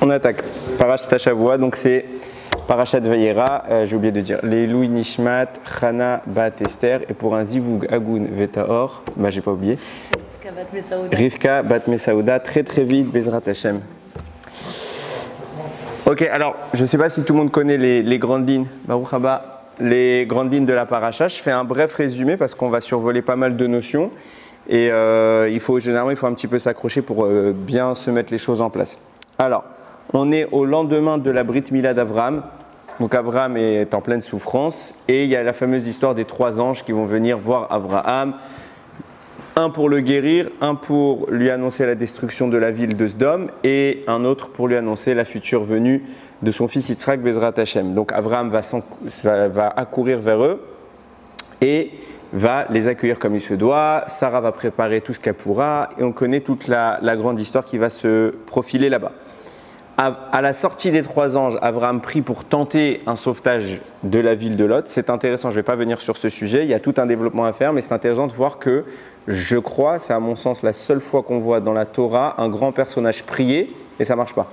On attaque. Parashat Shavua, donc c'est Parashat Vayera, j'ai oublié de dire. Leilui Nishmat, Chana Bat Esther, et pour un Zivug Agun Vetaor, j'ai pas oublié. Rivka Bat Mesaouda, très très vite, Bezrat Hashem. Ok, alors je ne sais pas si tout le monde connaît les grandes lignes. Baruch Haba, les grandes lignes de la paracha. Je fais un bref résumé parce qu'on va survoler pas mal de notions. Et généralement, il faut un petit peu s'accrocher pour bien se mettre les choses en place. Alors, on est au lendemain de la Brit Mila d'Avraham. Donc Avraham est en pleine souffrance. Et il y a la fameuse histoire des 3 anges qui vont venir voir Avraham. Un pour le guérir, un pour lui annoncer la destruction de la ville de Sdom et un autre pour lui annoncer la future venue de son fils Yitzhak Bezrat Hashem. Donc Avraham va accourir vers eux et va les accueillir comme il se doit. Sarah va préparer tout ce qu'elle pourra et on connaît toute la grande histoire qui va se profiler là-bas. À la sortie des 3 anges, Avraham prie pour tenter un sauvetage de la ville de Lot. C'est intéressant, je ne vais pas venir sur ce sujet, il y a tout un développement à faire, mais c'est intéressant de voir que, je crois, c'est à mon sens la seule fois qu'on voit dans la Torah un grand personnage prier et ça ne marche pas.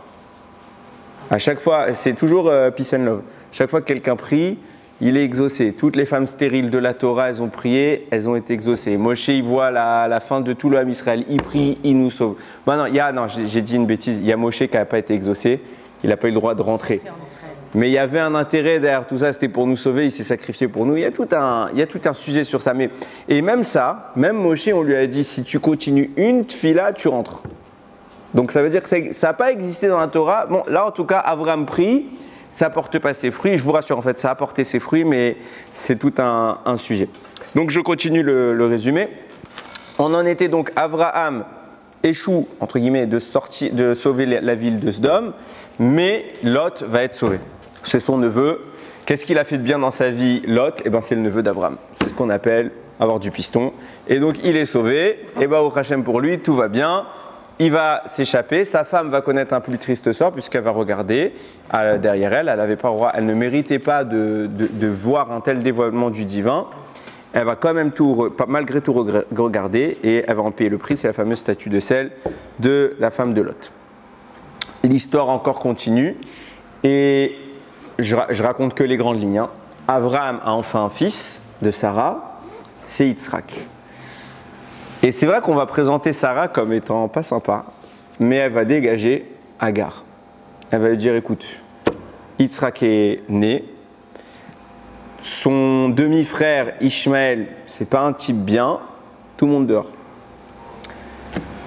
À chaque fois, c'est toujours peace and love. Chaque fois que quelqu'un prie, il est exaucé. Toutes les femmes stériles de la Torah, elles ont prié, elles ont été exaucées. Moshe, il voit la fin de tout le Ham Israël. Il prie, il nous sauve. Non, j'ai dit une bêtise. Il y a Moshe qui n'a pas été exaucé. Il n'a pas eu le droit de rentrer. Mais il y avait un intérêt derrière tout ça. C'était pour nous sauver. Il s'est sacrifié pour nous. Il y a tout un sujet sur ça. Et même ça, même Moshe, on lui a dit, si tu continues une tfila, tu rentres. Donc ça veut dire que ça n'a pas existé dans la Torah. Bon, là, en tout cas, Avraham prie. Ça ne porte pas ses fruits. Je vous rassure, en fait, ça a porté ses fruits, mais c'est tout un sujet. Donc, je continue le résumé. On en était donc, Avraham échoue, entre guillemets, de sauver la ville de Sdom, mais Lot va être sauvé. C'est son neveu. Qu'est-ce qu'il a fait de bien dans sa vie, Lot? Eh bien, c'est le neveu d'Avraham. C'est ce qu'on appelle avoir du piston. Et donc, il est sauvé. Et bien, au Hachem pour lui, tout va bien. Il va s'échapper, sa femme va connaître un plus triste sort puisqu'elle va regarder derrière elle, elle ne méritait pas de voir un tel dévoilement du divin. Elle va quand même malgré tout regarder et elle va en payer le prix, c'est la fameuse statue de sel de la femme de Lot. L'histoire encore continue et je raconte que les grandes lignes. Avraham a enfin un fils de Sarah, c'est Yitzhak. Et c'est vrai qu'on va présenter Sarah comme étant pas sympa, mais elle va dégager Agar. Elle va lui dire, écoute, Yitzhak est né, son demi-frère Ishmaël, c'est pas un type bien, tout le monde dehors.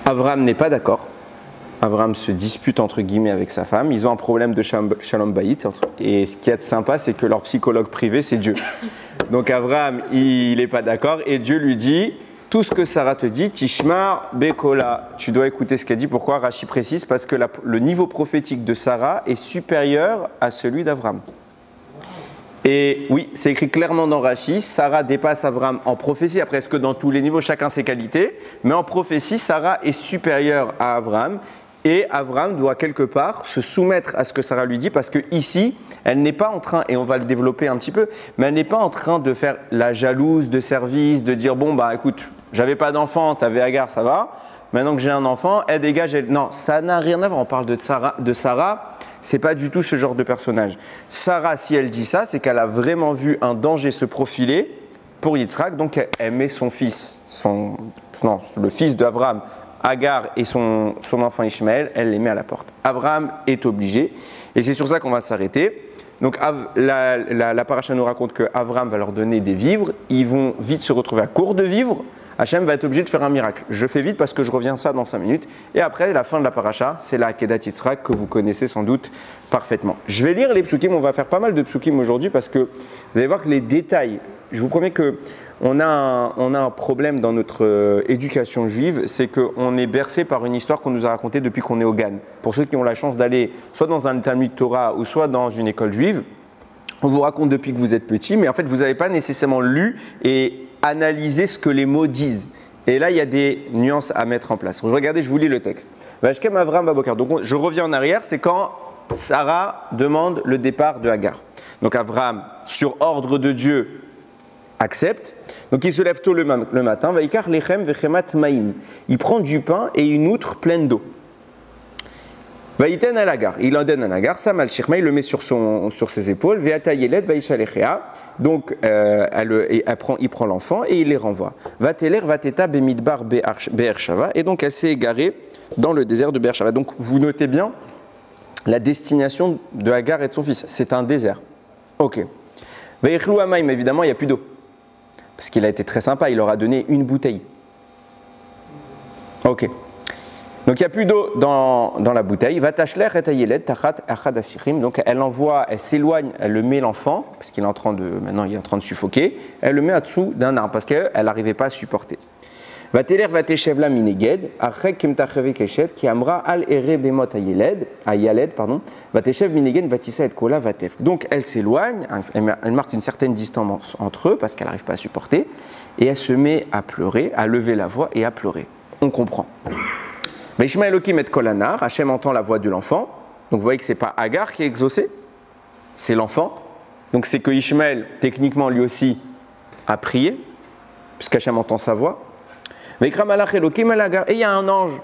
Avraham n'est pas d'accord. Avraham se dispute entre guillemets avec sa femme. Ils ont un problème de shalom bayit. Et ce qui est sympa, c'est que leur psychologue privé, c'est Dieu. Donc Avraham, il n'est pas d'accord et Dieu lui dit, tout ce que Sarah te dit, Tishmar Bekola, tu dois écouter ce qu'elle dit. Pourquoi? Rachi précise, parce que le niveau prophétique de Sarah est supérieur à celui d'Avraham. Et oui, c'est écrit clairement dans Rachi, Sarah dépasse Avraham en prophétie. Après, est-ce que dans tous les niveaux, chacun ses qualités? Mais en prophétie, Sarah est supérieure à Avraham. Et Avraham doit quelque part se soumettre à ce que Sarah lui dit parce que ici, elle n'est pas en train, et on va le développer un petit peu, mais elle n'est pas en train de faire la jalouse de service, de dire bon bah écoute, j'avais pas d'enfant, t'avais Agar, ça va. Maintenant que j'ai un enfant, elle dégage. Non, ça n'a rien à voir. On parle de Sarah, c'est pas du tout ce genre de personnage. Sarah, si elle dit ça, c'est qu'elle a vraiment vu un danger se profiler pour Yitzhak, donc elle met son fils, le fils d'Avraham, Agar et son enfant Ishmaël, elle les met à la porte. Avraham est obligé, et c'est sur ça qu'on va s'arrêter. Donc la paracha nous raconte qu'Avraham va leur donner des vivres, ils vont vite se retrouver à court de vivres, Hachem va être obligé de faire un miracle. Je fais vite parce que je reviens ça dans 5 minutes. Et après, la fin de la paracha, c'est la Akedat Yitzhak que vous connaissez sans doute parfaitement. Je vais lire les psukim, on va faire pas mal de psukim aujourd'hui parce que vous allez voir que les détails, je vous promets que on a un problème dans notre éducation juive, c'est qu'on est bercé par une histoire qu'on nous a racontée depuis qu'on est au Gan. Pour ceux qui ont la chance d'aller soit dans un Talmud Torah ou soit dans une école juive, on vous raconte depuis que vous êtes petit, mais en fait vous n'avez pas nécessairement lu et analysé ce que les mots disent. Et là, il y a des nuances à mettre en place. Regardez, je vous lis le texte. Vashkem Avraham Babokar. Donc je reviens en arrière, c'est quand Sarah demande le départ de Agar. Donc Avraham, sur ordre de Dieu, accepte. Donc il se lève tôt le matin, Vaikar lechem vechemat maim. Il prend du pain et une outre pleine d'eau. Vaïten à Agar, il en donne à Agar, Sam al-Shirma, il le met sur ses épaules, Veata Yeled, Vaïchalechea, donc il prend l'enfant et il les renvoie. Vateler, Vateta, Bemidbar, Be'ershava, et donc elle s'est égarée dans le désert de Be'ershava. Donc vous notez bien la destination de Agar et de son fils, c'est un désert. Ok. Vaïchlou Amaim, évidemment, il n'y a plus d'eau. Parce qu'il a été très sympa, il leur a donné une bouteille. Ok. Donc il n'y a plus d'eau dans la bouteille. Donc elle l'envoie, elle s'éloigne, elle le met l'enfant, parce qu'il est en train de suffoquer, elle le met en dessous d'un arbre, parce qu'elle n'arrivait pas à supporter. Vatélère vateshevla mineged, achek kimtacheve keshet, qui amra al ere bemot ayaled, pardon, vateshev mineged vatissa et kola vatef. Donc elle s'éloigne, elle marque une certaine distance entre eux, parce qu'elle n'arrive pas à supporter, et elle se met à pleurer, à lever la voix et à pleurer. On comprend. Ishmael Elohim et Kolanar, Hachem entend la voix de l'enfant. Donc vous voyez que ce n'est pas Agar qui est exaucé, c'est l'enfant. Donc c'est que Ishmael, techniquement lui aussi, a prié, puisqu'Hachem entend sa voix. Et il y a un ange,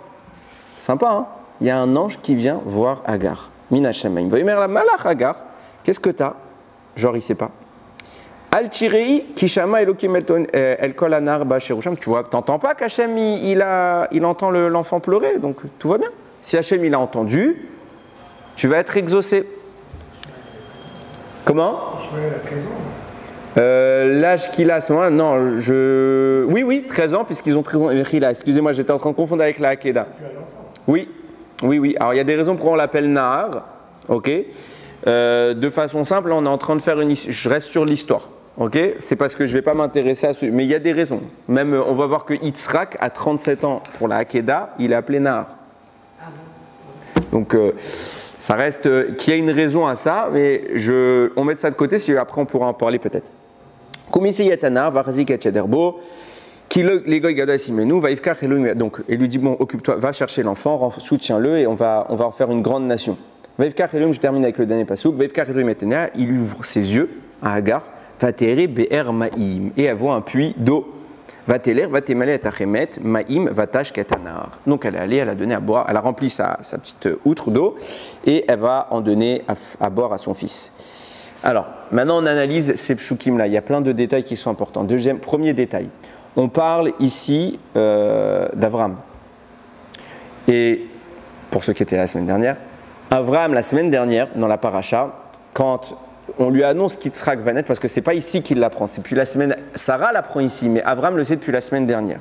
sympa, hein, il y a un ange qui vient voir Agar. Min Hashemaim. La malach Agar, qu'est-ce que tu as? Genre il ne sait pas. Al-Tirei, Kishama Elohim El Kolanar Bacherusham. Tu vois, t'entends pas qu'Hachem il entend l'enfant pleurer, donc tout va bien. Si Hachem il a entendu, tu vas être exaucé. Comment? L'âge qu'il a à ce moment-là, non, oui, 13 ans, puisqu'ils ont 13 ans. Excusez-moi, j'étais en train de confondre avec la Hakeda. Oui. Alors il y a des raisons pour on l'appelle Nahar, ok. De façon simple, on est en train de faire je reste sur l'histoire. Ok, c'est parce que je ne vais pas m'intéresser à ce. Mais il y a des raisons. Même, on va voir que Yitzhak, à 37 ans pour la Hakeda, il est appelé Nahar. Donc, ça reste qu'il y a une raison à ça, mais on met ça de côté, si après on pourra en parler peut-être. Donc, il lui dit bon, occupe-toi, va chercher l'enfant, soutiens-le et on va en faire une grande nation. Je termine avec le dernier passouk. Il ouvre ses yeux à Agar. Et elle voit un puits d'eau. Donc elle est allée, elle a donné à boire, elle a rempli sa petite outre d'eau et elle va en donner à boire à son fils. Alors, maintenant on analyse ces psukim là, il y a plein de détails qui sont importants. Premier détail, on parle ici d'Avram. Et pour ceux qui étaient là la semaine dernière, Avram la semaine dernière dans la paracha, quand on lui annonce qu'Yitzhak va naître, parce que ce n'est pas ici qu'il l'apprend, c'est depuis la semaine. Sarah l'apprend ici, mais Avram le sait depuis la semaine dernière.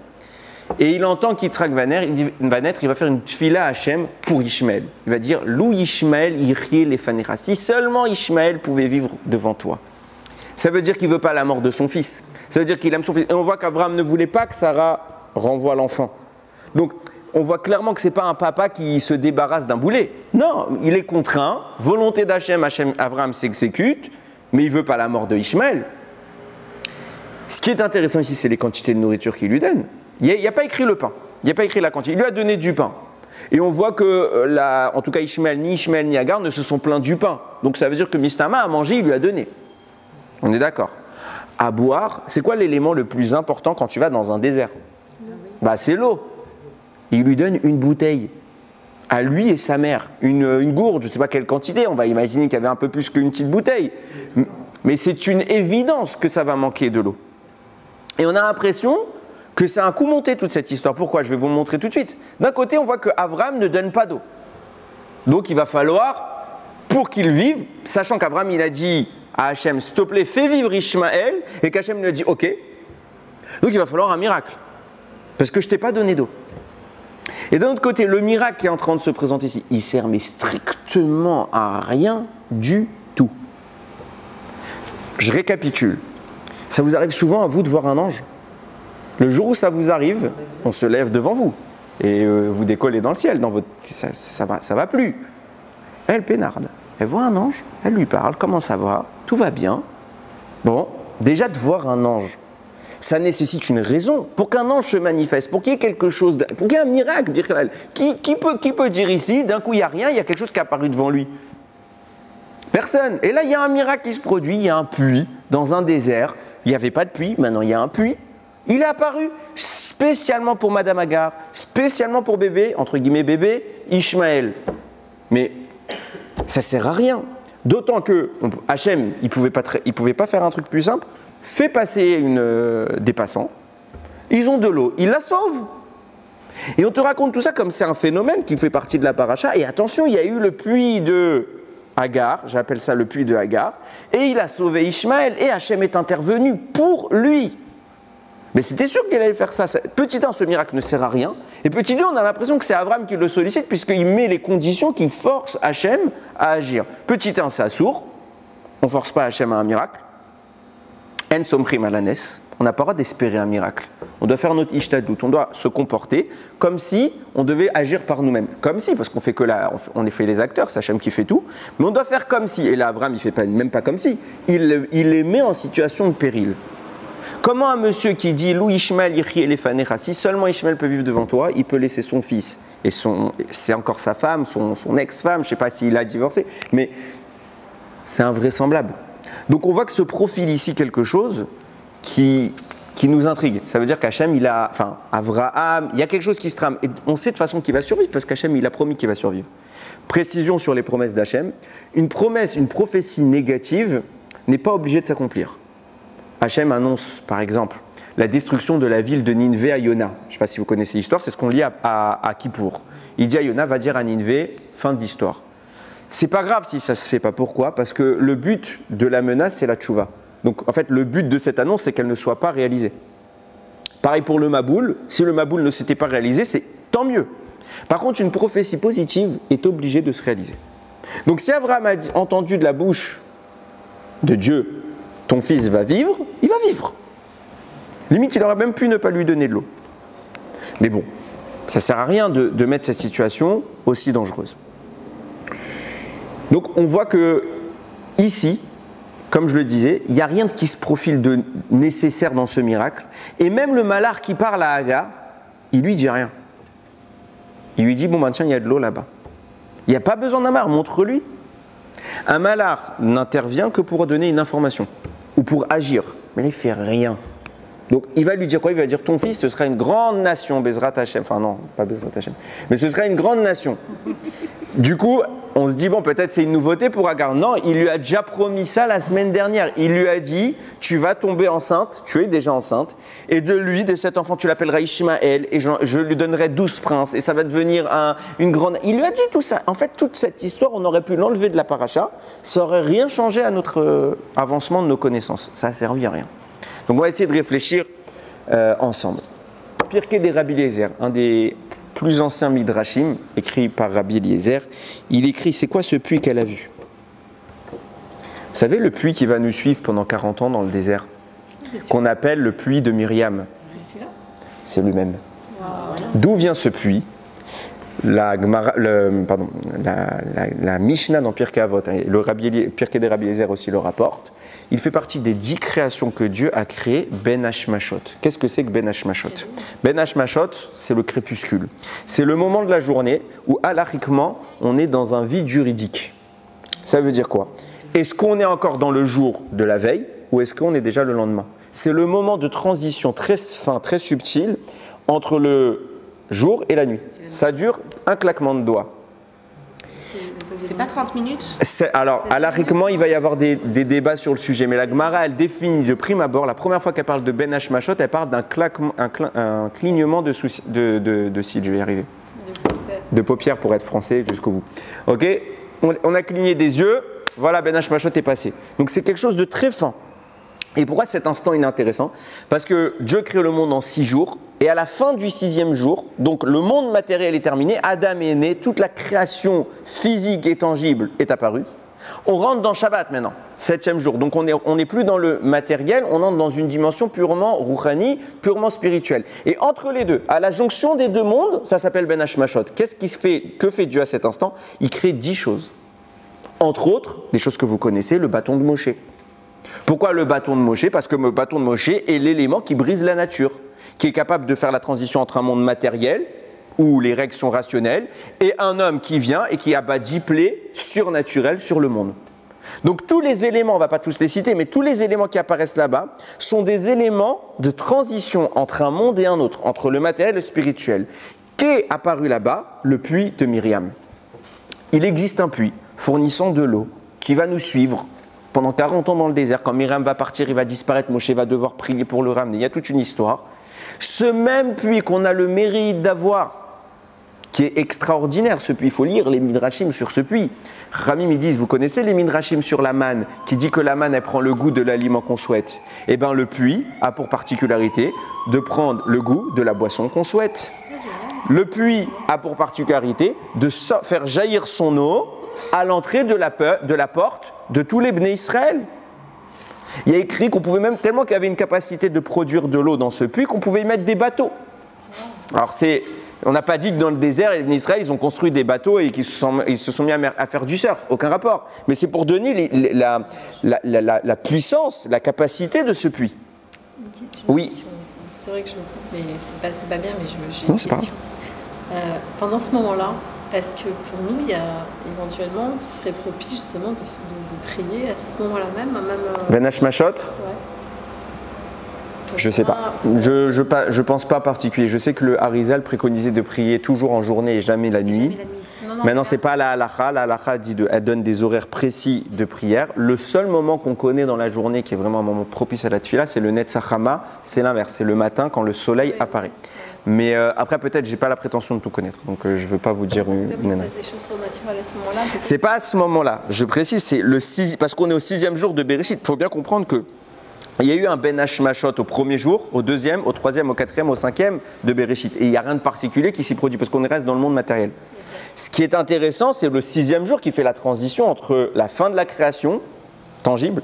Et il entend qu'Yitzhak va naître, il va faire une tfila à Hachem pour Ishmael. Il va dire Lou Ishmael yirye lefanecha. Si seulement Ishmael pouvait vivre devant toi. Ça veut dire qu'il ne veut pas la mort de son fils. Ça veut dire qu'il aime son fils. Et on voit qu'Avram ne voulait pas que Sarah renvoie l'enfant. Donc, on voit clairement que ce n'est pas un papa qui se débarrasse d'un boulet. Non, il est contraint, volonté d'Hachem, Avram s'exécute, mais il ne veut pas la mort de Ishmael. Ce qui est intéressant ici, c'est les quantités de nourriture qu'il lui donne. Il n'y a pas écrit le pain, il n'y a pas écrit la quantité. Il lui a donné du pain. Et on voit que, en tout cas, Ishmael ni Agar ne se sont plaints du pain. Donc ça veut dire que Mistama a mangé, il lui a donné. On est d'accord. À boire, c'est quoi l'élément le plus important quand tu vas dans un désert? C'est l'eau. Il lui donne une bouteille, à lui et sa mère, une gourde, je ne sais pas quelle quantité, on va imaginer qu'il y avait un peu plus qu'une petite bouteille. Mais c'est une évidence que ça va manquer de l'eau. Et on a l'impression que c'est un coup monté toute cette histoire. Pourquoi? Je vais vous le montrer tout de suite. D'un côté, on voit qu'Avram ne donne pas d'eau. Donc il va falloir, pour qu'il vive, sachant qu'Avram il a dit à Hachem, s'il te plaît, fais vivre Ishmael, et qu'Hachem lui a dit ok. Donc il va falloir un miracle, parce que je ne t'ai pas donné d'eau. Et d'un autre côté, le miracle qui est en train de se présenter ici, il ne sert mais strictement à rien du tout. Je récapitule. Ça vous arrive souvent à vous de voir un ange? Le jour où ça vous arrive, on se lève devant vous et vous décollez dans le ciel. Ça va plus. Elle pénarde. Elle voit un ange, elle lui parle. Comment ça va? Tout va bien. Bon, déjà de voir un ange, ça nécessite une raison pour qu'un ange se manifeste, pour qu'il y ait quelque chose, pour qu'il y ait un miracle. Qui peut dire ici, d'un coup il n'y a rien, il y a quelque chose qui est apparu devant lui? Personne. Et là il y a un miracle qui se produit, il y a un puits dans un désert. Il n'y avait pas de puits, maintenant il y a un puits. Il est apparu spécialement pour Madame Agar, spécialement pour bébé, entre guillemets bébé, Ishmael. Mais ça sert à rien. D'autant que Hachem, il pouvait pas faire un truc plus simple. Fait passer des passants, ils ont de l'eau, ils la sauvent. Et on te raconte tout ça comme c'est un phénomène qui fait partie de la paracha. Et attention, il y a eu le puits de Hagar, j'appelle ça le puits de Hagar, et il a sauvé Ishmaël, et Hachem est intervenu pour lui. Mais c'était sûr qu'il allait faire ça. Petit 1, ce miracle ne sert à rien. Et petit 2, on a l'impression que c'est Abraham qui le sollicite, puisqu'il met les conditions qui forcent Hachem à agir. Petit 1, c'est assourd. On ne force pas Hachem à un miracle. En somrim alanes. On n'a pas le droit d'espérer un miracle. On doit faire notre ishtadout. On doit se comporter comme si on devait agir par nous-mêmes. Comme si, parce qu'on fait que on est fait les acteurs, c'est Hachem qui fait tout. Mais on doit faire comme si. Et là, Abraham, il ne fait même pas comme si. Il les met en situation de péril. Comment un monsieur qui dit « Lou Ishmael yirchi elefanecha » si seulement Ishmael peut vivre devant toi, il peut laisser son fils, et c'est encore sa femme, son ex-femme, je ne sais pas s'il a divorcé, mais c'est invraisemblable. Donc on voit que se profile ici quelque chose qui nous intrigue. Ça veut dire qu'Hachem, Avraham, il y a quelque chose qui se trame. Et on sait de toute façon qu'il va survivre, parce qu'Hachem, il a promis qu'il va survivre. Précision sur les promesses d'Hachem. Une prophétie négative n'est pas obligée de s'accomplir. Hachem annonce, par exemple, la destruction de la ville de Ninvé à Yona. Je ne sais pas si vous connaissez l'histoire, c'est ce qu'on lit à Kippour. Il dit à Yona, va dire à Ninvé, fin de l'histoire. C'est pas grave si ça se fait pas. Pourquoi? Parce que le but de la menace, c'est la tchouva. Donc en fait, le but de cette annonce, c'est qu'elle ne soit pas réalisée. Pareil pour le Maboul. Si le Maboul ne s'était pas réalisé, c'est tant mieux. Par contre, une prophétie positive est obligée de se réaliser. Donc si Abraham a entendu de la bouche de Dieu, ton fils va vivre, il va vivre. Limite, il aurait même pu ne pas lui donner de l'eau. Mais bon, ça ne sert à rien de mettre cette situation aussi dangereuse. Donc on voit que ici, comme je le disais, il n'y a rien qui se profile de nécessaire dans ce miracle. Et même le malach qui parle à Hagar, il lui dit rien. Il lui dit, bon ben tiens, il y a de l'eau là-bas. Il n'y a pas besoin d'un malach, montre-lui. Un malach n'intervient que pour donner une information ou pour agir, mais il ne fait rien. Donc il va lui dire quoi? Il va dire, ton fils, ce sera une grande nation, Bezrat Hashem. Enfin non, pas Bezrat Hashem, mais ce sera une grande nation. Du coup, on se dit, bon, peut-être c'est une nouveauté pour Hagar. Non, il lui a déjà promis ça la semaine dernière. Il lui a dit, tu vas tomber enceinte, tu es déjà enceinte, et de cet enfant, tu l'appelleras Ishmaël, et je lui donnerai 12 princes, et ça va devenir une grande... Il lui a dit tout ça. En fait, toute cette histoire, on aurait pu l'enlever de la paracha, ça n'aurait rien changé à notre avancement de nos connaissances. Ça n'a servi à rien. Donc on va essayer de réfléchir ensemble. Pirkei de Rabbi Eliezer, un des plus anciens midrashim, écrit par Rabbi Eliezer, il écrit, c'est quoi ce puits qu'elle a vu? Vous savez, le puits qui va nous suivre pendant 40 ans dans le désert, qu'on appelle le puits de Myriam. C'est lui-même. Wow. D'où vient ce puits? La Mishnah dans Pirkei Avot, le Pirkei de Rabbi Eliezer aussi le rapporte. Il fait partie des 10 créations que Dieu a créées, Ben Hashmashot. Qu'est-ce que c'est que Ben Hashmashot? Ben Hashmashot, c'est le crépuscule. C'est le moment de la journée où, halachiquement, on est dans un vide juridique. Ça veut dire quoi? Est-ce qu'on est encore dans le jour de la veille ou est-ce qu'on est déjà le lendemain? C'est le moment de transition très fin, très subtil entre le jour et la nuit. Ça dure un claquement de doigts. C'est pas 30 minutes? Alors, halachiquement, il va y avoir des débats sur le sujet, mais la Gemara, elle définit de prime abord, la première fois qu'elle parle de Ben Hashmashot, elle parle d'un clignement de cils, je vais y arriver. De paupières pour être français jusqu'au bout. Ok? On a cligné des yeux, voilà, Ben Hashmashot est passé. Donc c'est quelque chose de très fin. Et pourquoi cet instant est intéressant? Parce que Dieu crée le monde en 6 jours, et à la fin du 6e jour, donc le monde matériel est terminé, Adam est né, toute la création physique et tangible est apparue. On rentre dans Shabbat maintenant, 7e jour. Donc on n'est plus dans le matériel, on entre dans une dimension purement rouhani, purement spirituelle. Et entre les deux, à la jonction des deux mondes, ça s'appelle Ben Hashmashot. Que fait Dieu à cet instant? Il crée 10 choses. Entre autres, des choses que vous connaissez, le bâton de Moshe. Pourquoi le bâton de Moshe? Parce que le bâton de Moshe est l'élément qui brise la nature, qui est capable de faire la transition entre un monde matériel, où les règles sont rationnelles, et un homme qui vient et qui abat 10 plaies surnaturelles sur le monde. Donc tous les éléments, on ne va pas tous les citer, mais tous les éléments qui apparaissent là-bas sont des éléments de transition entre un monde et un autre, entre le matériel et le spirituel. Qu'est apparu là-bas? Le puits de Myriam. il existe un puits fournissant de l'eau qui va nous suivre pendant 40 ans dans le désert. Quand Myriam va partir, il va disparaître, Moshe va devoir prier pour le ramener. Il y a toute une histoire. Ce même puits qu'on a le mérite d'avoir, qui est extraordinaire, ce puits, il faut lire les midrashim sur ce puits. Ramim, ils disent, vous connaissez les midrashim sur la manne, qui dit que la manne, elle prend le goût de l'aliment qu'on souhaite. Eh bien, le puits a pour particularité de prendre le goût de la boisson qu'on souhaite. Le puits a pour particularité de faire jaillir son eau à l'entrée de la porte de tous les Bnei Israël. Il y a écrit qu'on pouvait même, tellement qu'il y avait une capacité de produire de l'eau dans ce puits, qu'on pouvait y mettre des bateaux. Alors on n'a pas dit que dans le désert, les Bnei Israël, ils ont construit des bateaux et qu'ils se sont mis à faire du surf, aucun rapport. Mais c'est pour donner la puissance, la capacité de ce puits. Oui. C'est vrai que je me coupe, mais c'est pas bien, mais j'ai une question. Pendant ce moment-là, est-ce que pour nous, il y a éventuellement, ce serait propice justement de prier à ce moment-là même Ben Hashmashot? Ouais. Je sais pas. Je pense pas particulier. Je sais que le Harizal préconisait de prier toujours en journée et jamais la nuit. Maintenant, c'est pas la halakha. La halakha elle donne des horaires précis de prière. Le seul moment qu'on connaît dans la journée qui est vraiment un moment propice à la tefila, c'est le Netzach Hama. C'est l'inverse. C'est le matin quand le soleil apparaît. Mais après, peut-être, j'ai pas la prétention de tout connaître. Donc, je veux pas vous dire une. C'est des choses surnaturelles à ce moment-là. C'est pas à ce moment-là. Je précise, c'est parce qu'on est au 6e jour de Bereshit. Il faut bien comprendre que il y a eu un Ben Hashmashot au premier jour, au deuxième, au troisième, au quatrième, au cinquième de Bereshit. Et il n'y a rien de particulier qui s'y produit parce qu'on reste dans le monde matériel. Ce qui est intéressant, c'est le 6e jour qui fait la transition entre la fin de la création tangible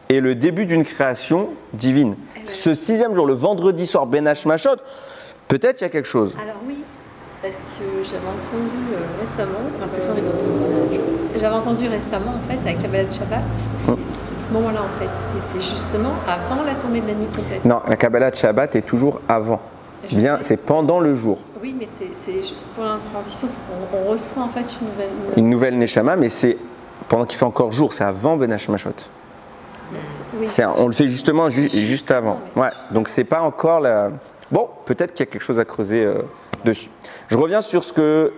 et le début d'une création divine. Ce 6e jour, le vendredi soir, Ben Hashmashot, peut-être il y a quelque chose. Alors oui, parce que j'avais entendu récemment, un peu fort et d'entendre, j'avais entendu récemment en fait avec la Kabbalah de Shabbat, c'est ce moment-là en fait, et c'est justement avant la tombée de la nuit complète. Non, la Kabbalah de Shabbat est toujours avant. Bien, c'est pendant le jour. Oui, mais c'est juste pour la transition qu'on reçoit en fait une nouvelle Neshama, mais c'est pendant qu'il fait encore jour, c'est avant Ben Hashmashot. Oui. On le fait justement juste avant. Ouais, donc c'est pas encore la... Bon, peut-être qu'il y a quelque chose à creuser dessus. Je reviens sur ce que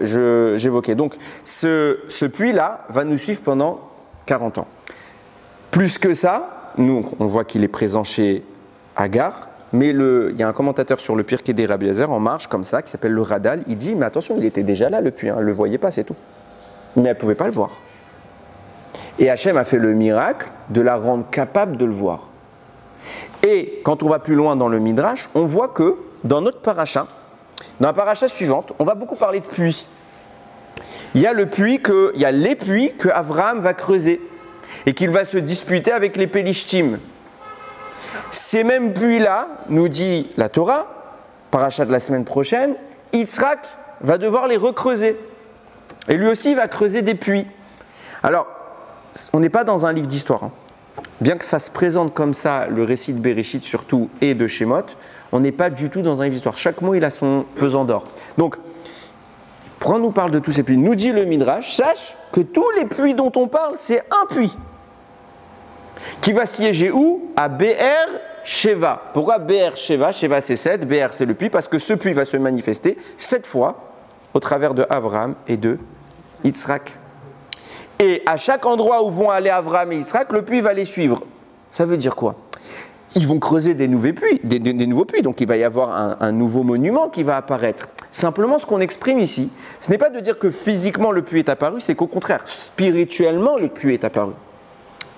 j'évoquais. Donc, ce puits-là va nous suivre pendant 40 ans. Plus que ça, nous, on voit qu'il est présent chez Agar, mais il y a un commentateur sur le Pirkei des Rabbi Eliezer en marge, comme ça, qui s'appelle le Radal. Il dit, mais attention, il était déjà là, le puits, elle ne le voyait pas, c'est tout. Mais elle ne pouvait pas le voir. Et Hachem a fait le miracle de la rendre capable de le voir. Et quand on va plus loin dans le Midrash, on voit que dans notre paracha, dans la paracha suivante, on va beaucoup parler de puits. Il y a les puits que Avraham va creuser et qu'il va se disputer avec les Pélishtim. Ces mêmes puits-là, nous dit la Torah, paracha de la semaine prochaine, Yitzhak va devoir les recreuser. Et lui aussi, il va creuser des puits. Alors, on n'est pas dans un livre d'histoire, hein. Bien que ça se présente comme ça, le récit de Bereshit surtout et de Shemot, on n'est pas du tout dans un livre d'histoire. Chaque mot, il a son pesant d'or. Donc, pourquoi on nous parle de tous ces puits? Nous dit le Midrash, sache que tous les puits dont on parle, c'est un puits. Qui va siéger où? À Be'er Sheva. Pourquoi Be'er Sheva? Sheva c'est 7, Be'er c'est le puits, parce que ce puits va se manifester 7 fois au travers de Avraham et de Yitzhak. Et à chaque endroit où vont aller Avraham et Yitzhak, le puits va les suivre. Ça veut dire quoi? Ils vont creuser des nouveaux puits, donc il va y avoir un nouveau monument qui va apparaître. Simplement, ce qu'on exprime ici, ce n'est pas de dire que physiquement le puits est apparu, c'est qu'au contraire, spirituellement le puits est apparu.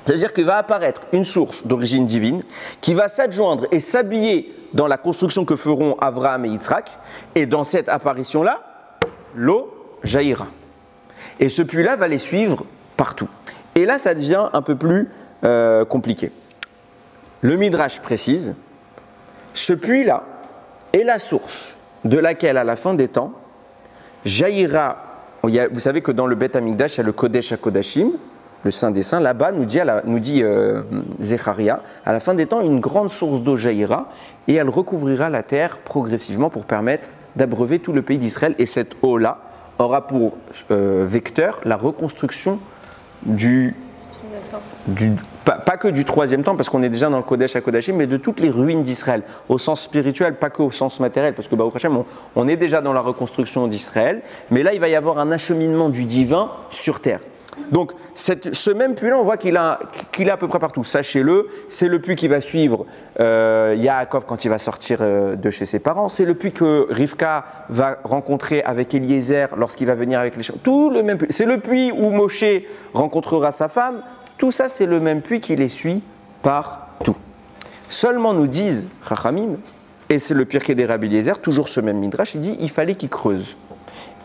Ça veut dire qu'il va apparaître une source d'origine divine qui va s'adjoindre et s'habiller dans la construction que feront Avraham et Yitzhak, et dans cette apparition-là, l'eau jaillira. Et ce puits-là va les suivre partout. Et là, ça devient un peu plus compliqué. Le Midrash précise, ce puits-là est la source de laquelle, à la fin des temps, jaillira. Vous savez que dans le Beth Amikdash, il y a le Kodesh HaKodashim, le Saint des Saints. Là-bas, nous dit Zecharia, à la fin des temps, une grande source d'eau jaillira et elle recouvrira la terre progressivement pour permettre d'abreuver tout le pays d'Israël. Et cette eau-là aura pour vecteur la reconstruction du Pas que du troisième temple, parce qu'on est déjà dans le Kodesh HaKodashim, mais de toutes les ruines d'Israël, au sens spirituel, pas qu'au sens matériel, parce que Baruch Hashem, on est déjà dans la reconstruction d'Israël, mais là, il va y avoir un acheminement du divin sur terre. Donc, ce même puits-là, on voit qu'il est à peu près partout. Sachez-le, c'est le puits qui va suivre Yaakov quand il va sortir de chez ses parents. C'est le puits que Rivka va rencontrer avec Eliezer lorsqu'il va venir avec les chiens. Tout le même puits. C'est le puits où Moshe rencontrera sa femme. Tout ça, c'est le même puits qui les suit partout. Seulement nous disent Chachamim, et c'est le Pirkei des Rabbi Eliezer, toujours ce même midrash, il dit il fallait qu'ils creusent.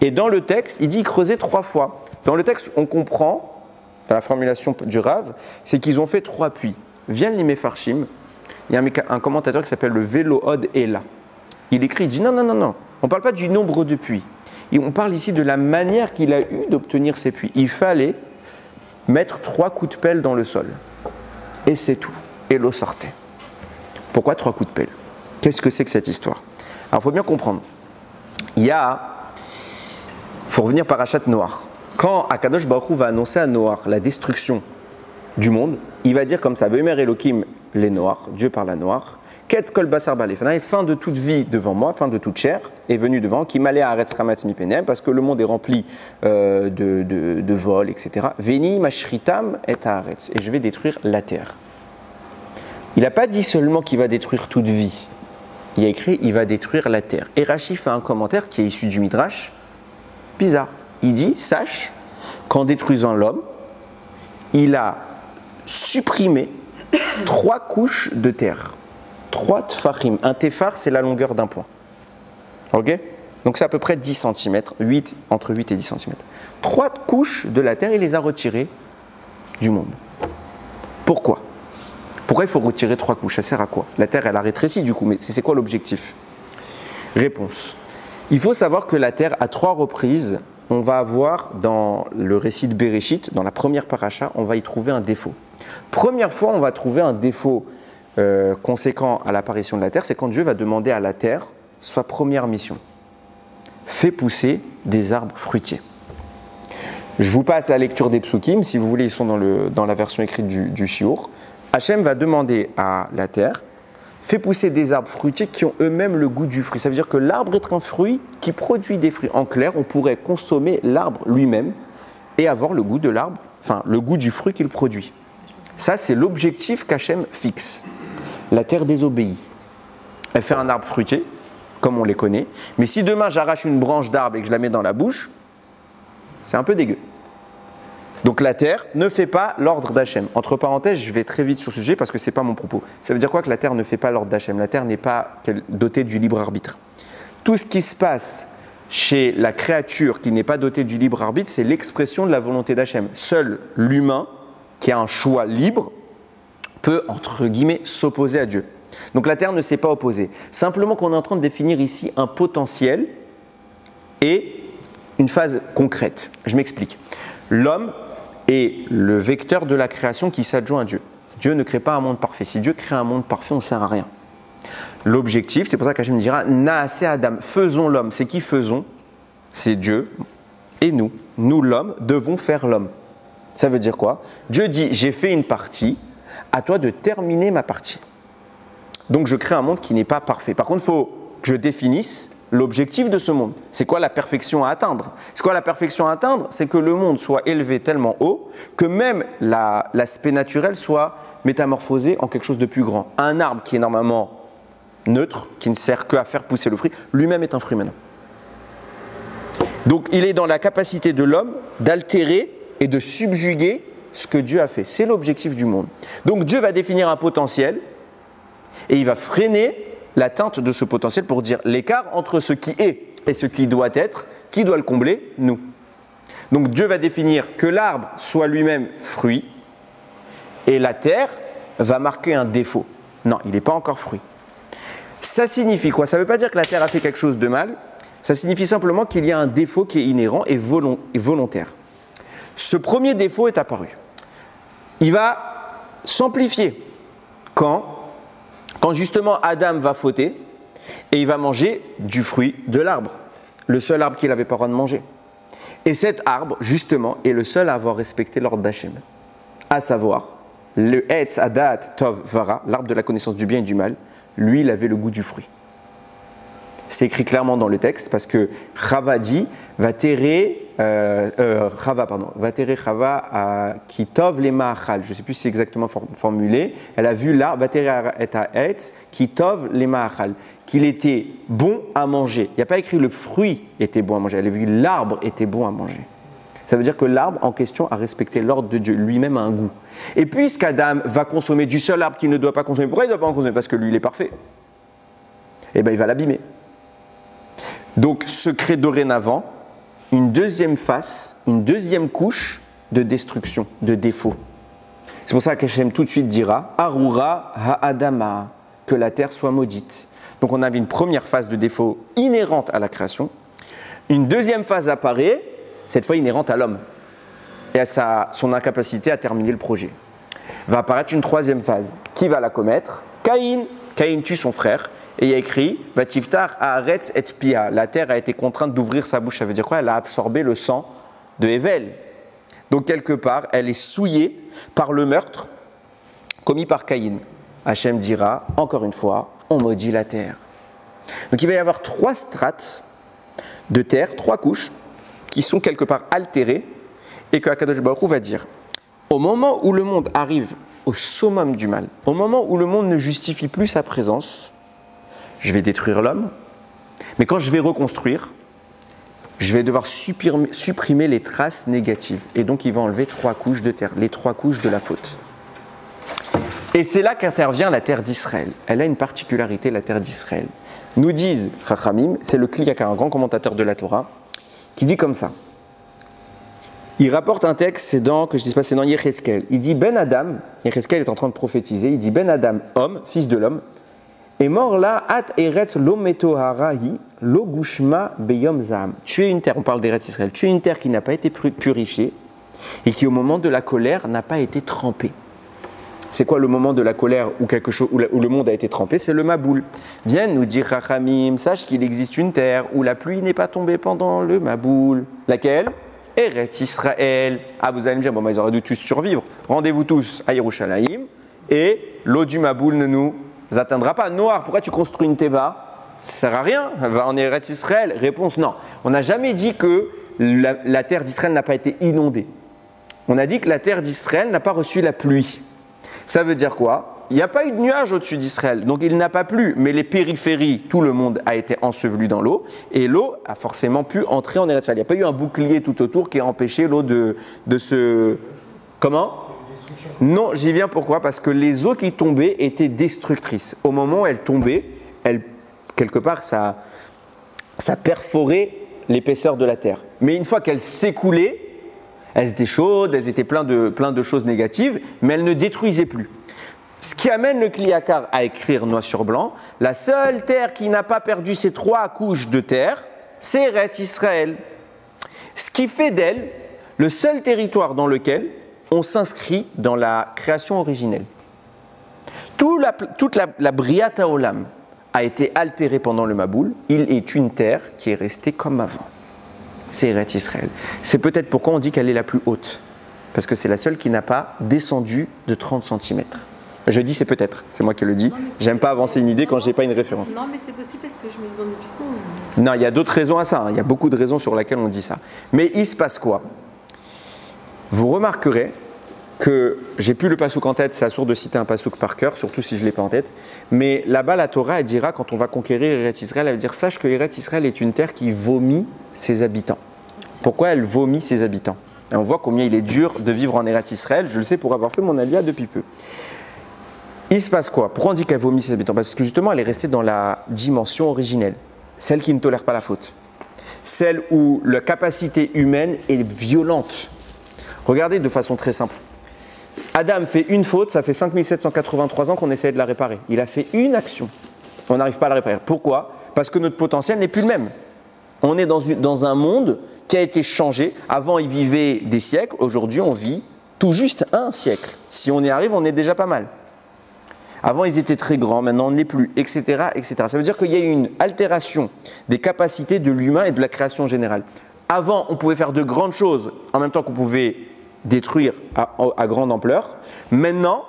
Et dans le texte, il dit creuser 3 fois. Dans le texte, on comprend, dans la formulation du Rav, c'est qu'ils ont fait 3 puits. Viennent les Mefarshim, il y a un commentateur qui s'appelle le Velood Ela. Il écrit, il dit non, on ne parle pas du nombre de puits. On parle ici de la manière qu'il a eu d'obtenir ces puits. Il fallait mettre 3 coups de pelle dans le sol. Et c'est tout. Et l'eau sortait. Pourquoi 3 coups de pelle? Qu'est-ce que c'est que cette histoire? Alors, il faut bien comprendre. Il faut revenir par Parashat Noach. Quand Akadosh Baruch Hu va annoncer à Noach la destruction du monde, il va dire comme ça, Ve'omer Elokim les Noach, Dieu parle à Noach, Ketz kol basar ba'lefanai, fin de toute vie devant moi, fin de toute chair est venue devant, qui m'allait à Haaretz Ramatz mipenem, parce que le monde est rempli de vols, etc. Veni mashritam et Haaretz, et je vais détruire la terre. Il n'a pas dit seulement qu'il va détruire toute vie. Il a écrit il va détruire la terre. Et Rashi fait un commentaire qui est issu du Midrash, bizarre. Il dit, sache qu'en détruisant l'homme, il a supprimé 3 couches de terre. 3 tfachim. Un tefar, c'est la longueur d'un point. Ok? Donc c'est à peu près 10 cm, entre 8 et 10 cm. 3 couches de la terre, il les a retirées du monde. Pourquoi? Pourquoi il faut retirer 3 couches? Ça sert à quoi? La terre, elle a rétréci du coup, mais c'est quoi l'objectif? Réponse. Il faut savoir que la terre, à 3 reprises, on va avoir dans le récit de Bereshit, dans la première paracha, on va y trouver un défaut. Première fois, on va trouver un défaut conséquent à l'apparition de la terre, c'est quand Dieu va demander à la terre sa première mission. Fais pousser des arbres fruitiers. Je vous passe la lecture des psukim, si vous voulez, ils sont dans la version écrite du Shiur. Hachem va demander à la terre, fais pousser des arbres fruitiers qui ont eux-mêmes le goût du fruit. Ça veut dire que l'arbre est un fruit qui produit des fruits. En clair, on pourrait consommer l'arbre lui-même et avoir le goût de l'arbre, enfin le goût du fruit qu'il produit. Ça, c'est l'objectif qu'Hachem fixe. La terre désobéit. Elle fait un arbre fruitier, comme on les connaît, mais si demain j'arrache une branche d'arbre et que je la mets dans la bouche, c'est un peu dégueu. Donc la terre ne fait pas l'ordre d'Hachem. Entre parenthèses, je vais très vite sur ce sujet parce que ce n'est pas mon propos. Ça veut dire quoi que la terre ne fait pas l'ordre d'Hachem? La terre n'est pas dotée du libre arbitre. Tout ce qui se passe chez la créature qui n'est pas dotée du libre arbitre, c'est l'expression de la volonté d'Hachem. Seul l'humain, qui a un choix libre, peut, entre guillemets, s'opposer à Dieu. Donc la terre ne s'est pas opposée. Simplement qu'on est en train de définir ici un potentiel et une phase concrète. Je m'explique. L'homme est le vecteur de la création qui s'adjoint à Dieu. Dieu ne crée pas un monde parfait. Si Dieu crée un monde parfait, on ne sert à rien. L'objectif, c'est pour ça qu'Hachem dira Naase Adam, faisons l'homme. C'est qui faisons? C'est Dieu et nous. Nous, l'homme, devons faire l'homme. Ça veut dire quoi? Dieu dit j'ai fait une partie, à toi de terminer ma partie. Donc je crée un monde qui n'est pas parfait. Par contre, il faut que je définisse l'objectif de ce monde. C'est quoi la perfection à atteindre? C'est quoi la perfection à atteindre? C'est que le monde soit élevé tellement haut que même l'aspect naturel soit métamorphosé en quelque chose de plus grand. Un arbre qui est normalement neutre, qui ne sert qu'à faire pousser le fruit, lui-même est un fruit maintenant. Donc il est dans la capacité de l'homme d'altérer et de subjuguer ce que Dieu a fait. C'est l'objectif du monde. Donc Dieu va définir un potentiel et il va freiner l'atteinte de ce potentiel pour dire l'écart entre ce qui est et ce qui doit être, qui doit le combler? Nous. Donc Dieu va définir que l'arbre soit lui-même fruit et la terre va marquer un défaut. Non, il n'est pas encore fruit. Ça signifie quoi? Ça ne veut pas dire que la terre a fait quelque chose de mal, ça signifie simplement qu'il y a un défaut qui est inhérent et volontaire. Ce premier défaut est apparu. Il va s'amplifier quand justement Adam va fauter et il va manger du fruit de l'arbre, le seul arbre qu'il n'avait pas le droit de manger. Et cet arbre, justement, est le seul à avoir respecté l'ordre d'Hachem, à savoir le Etz Adat Tov Vara, l'arbre de la connaissance du bien et du mal, lui, il avait le goût du fruit. C'est écrit clairement dans le texte parce que Chava dit Chava qui tov les ma'achal. Je ne sais plus si c'est exactement formulé. Elle a vu l'arbre Vatere et Etz qui tov les ma'achal, qu'il était bon à manger. Il n'y a pas écrit le fruit était bon à manger. Elle a vu l'arbre était bon à manger. Ça veut dire que l'arbre en question a respecté l'ordre de Dieu. Lui-même a un goût. Et puisqu'Adam va consommer du seul arbre qu'il ne doit pas consommer, pourquoi il ne doit pas en consommer? Parce que lui, il est parfait. Eh bien, il va l'abîmer. Donc, se crée dorénavant une deuxième face, une deuxième couche de destruction, de défaut. C'est pour ça qu'Hachem tout de suite dira Arura ha'adama, que la terre soit maudite. Donc, on avait une première phase de défaut inhérente à la création. Une deuxième phase apparaît, cette fois inhérente à l'homme et à son incapacité à terminer le projet. Va apparaître une troisième phase. Qui va la commettre? Caïn. Caïn tue son frère. Et il y a écrit Vatiftar haaretz et pia. La terre a été contrainte d'ouvrir sa bouche. Ça veut dire quoi? Elle a absorbé le sang de Hével. Donc, quelque part, elle est souillée par le meurtre commis par Caïn. Hachem dira, encore une fois, on maudit la terre. Donc, il va y avoir 3 strates de terre, 3 couches, qui sont quelque part altérées, et que Akadosh Baruch Hu va dire au moment où le monde arrive au summum du mal, au moment où le monde ne justifie plus sa présence, je vais détruire l'homme, mais quand je vais reconstruire, je vais devoir supprimer les traces négatives. Et donc il va enlever 3 couches de terre, les 3 couches de la faute. Et c'est là qu'intervient la terre d'Israël. Elle a une particularité, la terre d'Israël. Nous disent Chachamim, c'est le Kli Yakar, un grand commentateur de la Torah, qui dit comme ça. Il rapporte un texte, c'est dans Yecheskel. Il dit Ben Adam, Yecheskel est en train de prophétiser, il dit Ben Adam, homme, fils de l'homme, est mort là, at eretz lo metoharahi, lo gushma beyom zam. Tu es une terre, on parle d'Eretz Israël, tu es une terre qui n'a pas été purifiée et qui au moment de la colère n'a pas été trempée. C'est quoi le moment de la colère où le monde a été trempé? C'est le Maboul. Viens nous dire Chachamim, sache qu'il existe une terre où la pluie n'est pas tombée pendant le Maboul. Laquelle? Eretz Israël. Ah, vous allez me dire, bon, ils auraient dû tous survivre. Rendez-vous tous à Yerushalayim et l'eau du Maboul ne nous atteindra pas. Noir, pourquoi tu construis une teva? Ça ne sert à rien. Va en Eretz Israël. Réponse, non. On n'a jamais dit que la terre d'Israël n'a pas été inondée. On a dit que la terre d'Israël n'a pas reçu la pluie. Ça veut dire quoi? Il n'y a pas eu de nuage au-dessus d'Israël, donc il n'a pas plu, mais les périphéries, tout le monde a été enseveli dans l'eau, et l'eau a forcément pu entrer en Eretz Israël. Il n'y a pas eu un bouclier tout autour qui a empêché l'eau de se... Comment? Non, j'y viens pourquoi? Parce que les eaux qui tombaient étaient destructrices. Au moment où elles tombaient, quelque part, ça perforait l'épaisseur de la terre. Mais une fois qu'elles s'écoulaient, elles étaient chaudes, elles étaient plein de choses négatives, mais elles ne détruisaient plus. Ce qui amène le Kli Yakar à écrire noir sur blanc, la seule terre qui n'a pas perdu ses 3 couches de terre, c'est Eretz Israël. Ce qui fait d'elle le seul territoire dans lequel on s'inscrit dans la création originelle. Toute la Briat Haolam a été altérée pendant le Maboul, il est une terre qui est restée comme avant. C'est Eretz Israël. C'est peut-être pourquoi on dit qu'elle est la plus haute. Parce que c'est la seule qui n'a pas descendu de 30 cm. Je dis c'est peut-être, c'est moi qui le dis. J'aime pas avancer une idée quand j'ai pas une référence. Non, mais c'est possible parce que je me demande depuis quand. Non, il y a d'autres raisons à ça. Il y a beaucoup de raisons sur lesquelles on dit ça. Mais il se passe quoi? Vous remarquerez que j'ai plus le pasouk en tête, c'est assourd de citer un pasouk par cœur, surtout si je ne l'ai pas en tête. Mais là-bas, la Torah, elle dira, quand on va conquérir Eretz Israël, elle va dire, sache que Eretz Israël est une terre qui vomit ses habitants. Pourquoi elle vomit ses habitants? Et on voit combien il est dur de vivre en Eretz Israël, je le sais pour avoir fait mon alia depuis peu. Il se passe quoi? Pourquoi on dit qu'elle vomit ses habitants? Parce que justement, elle est restée dans la dimension originelle, celle qui ne tolère pas la faute, celle où la capacité humaine est violente. Regardez de façon très simple. Adam fait une faute, ça fait 5783 ans qu'on essaie de la réparer. Il a fait une action, on n'arrive pas à la réparer. Pourquoi? Parce que notre potentiel n'est plus le même. On est dans un monde qui a été changé. Avant, il vivait des siècles, aujourd'hui, on vit tout juste un siècle. Si on y arrive, on est déjà pas mal. Avant, ils étaient très grands, maintenant on ne l'est plus, etc., etc. Ça veut dire qu'il y a eu une altération des capacités de l'humain et de la création générale. Avant, on pouvait faire de grandes choses en même temps qu'on pouvait détruire à grande ampleur. Maintenant,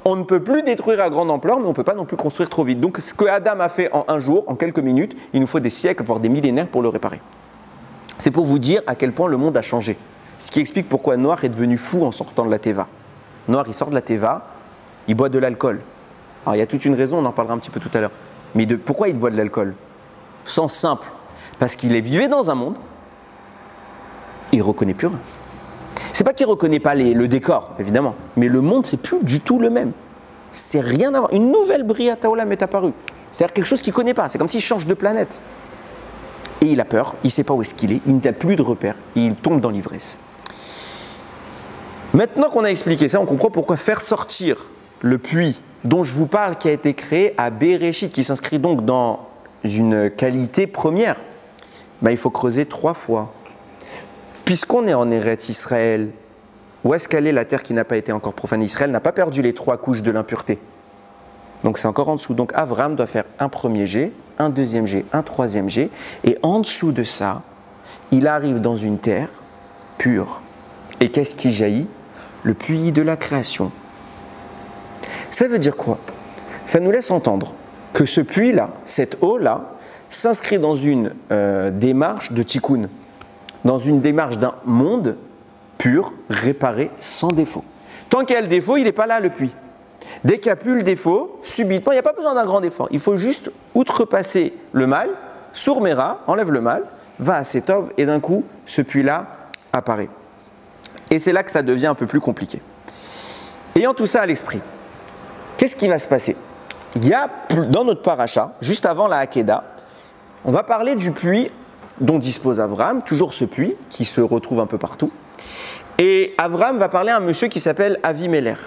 on ne peut plus détruire à grande ampleur, mais on ne peut pas non plus construire trop vite. Donc ce que Adam a fait en un jour, en quelques minutes, il nous faut des siècles, voire des millénaires pour le réparer. C'est pour vous dire à quel point le monde a changé. Ce qui explique pourquoi Noach est devenu fou en sortant de la Teva. Noach, il sort de la Teva, il boit de l'alcool. Alors il y a toute une raison, on en parlera un petit peu tout à l'heure. Mais pourquoi il boit de l'alcool? Sens simple, parce qu'il vivait dans un monde, il ne reconnaît plus rien. C'est pas qu'il ne reconnaît pas le décor, évidemment, mais le monde, c'est plus du tout le même. C'est rien à voir. Une nouvelle Bria Taolam est apparue. C'est-à-dire quelque chose qu'il ne connaît pas. C'est comme s'il change de planète. Et il a peur, il ne sait pas où est-ce qu'il est, il n'a plus de repères, et il tombe dans l'ivresse. Maintenant qu'on a expliqué ça, on comprend pourquoi faire sortir le puits dont je vous parle, qui a été créé à Bereshit, qui s'inscrit donc dans une qualité première, il faut creuser 3 fois. Puisqu'on est en Eretz Israël, où est-ce qu'elle est la terre qui n'a pas été encore profanée? Israël n'a pas perdu les 3 couches de l'impureté. Donc c'est encore en dessous. Donc Avram doit faire un premier jet, un deuxième jet, un troisième jet. Et en dessous de ça, il arrive dans une terre pure. Et qu'est-ce qui jaillit? Le puits de la création. Ça veut dire quoi? Ça nous laisse entendre que ce puits-là, cette eau-là, s'inscrit dans une démarche de tikkun, dans une démarche d'un monde pur, réparé, sans défaut. Tant qu'il y a le défaut, il n'est pas là le puits. Dès qu'il n'y a plus le défaut, subitement, il n'y a pas besoin d'un grand effort. Il faut juste outrepasser le mal, sourmera, enlève le mal, va à Setov, et d'un coup, ce puits-là apparaît. Et c'est là que ça devient un peu plus compliqué. Ayant tout ça à l'esprit, qu'est-ce qui va se passer? Il y a, dans notre paracha, juste avant la Hakeda, on va parler du puits dont dispose Avram, toujours ce puits qui se retrouve un peu partout. Et Avram va parler à un monsieur qui s'appelle Avimelech.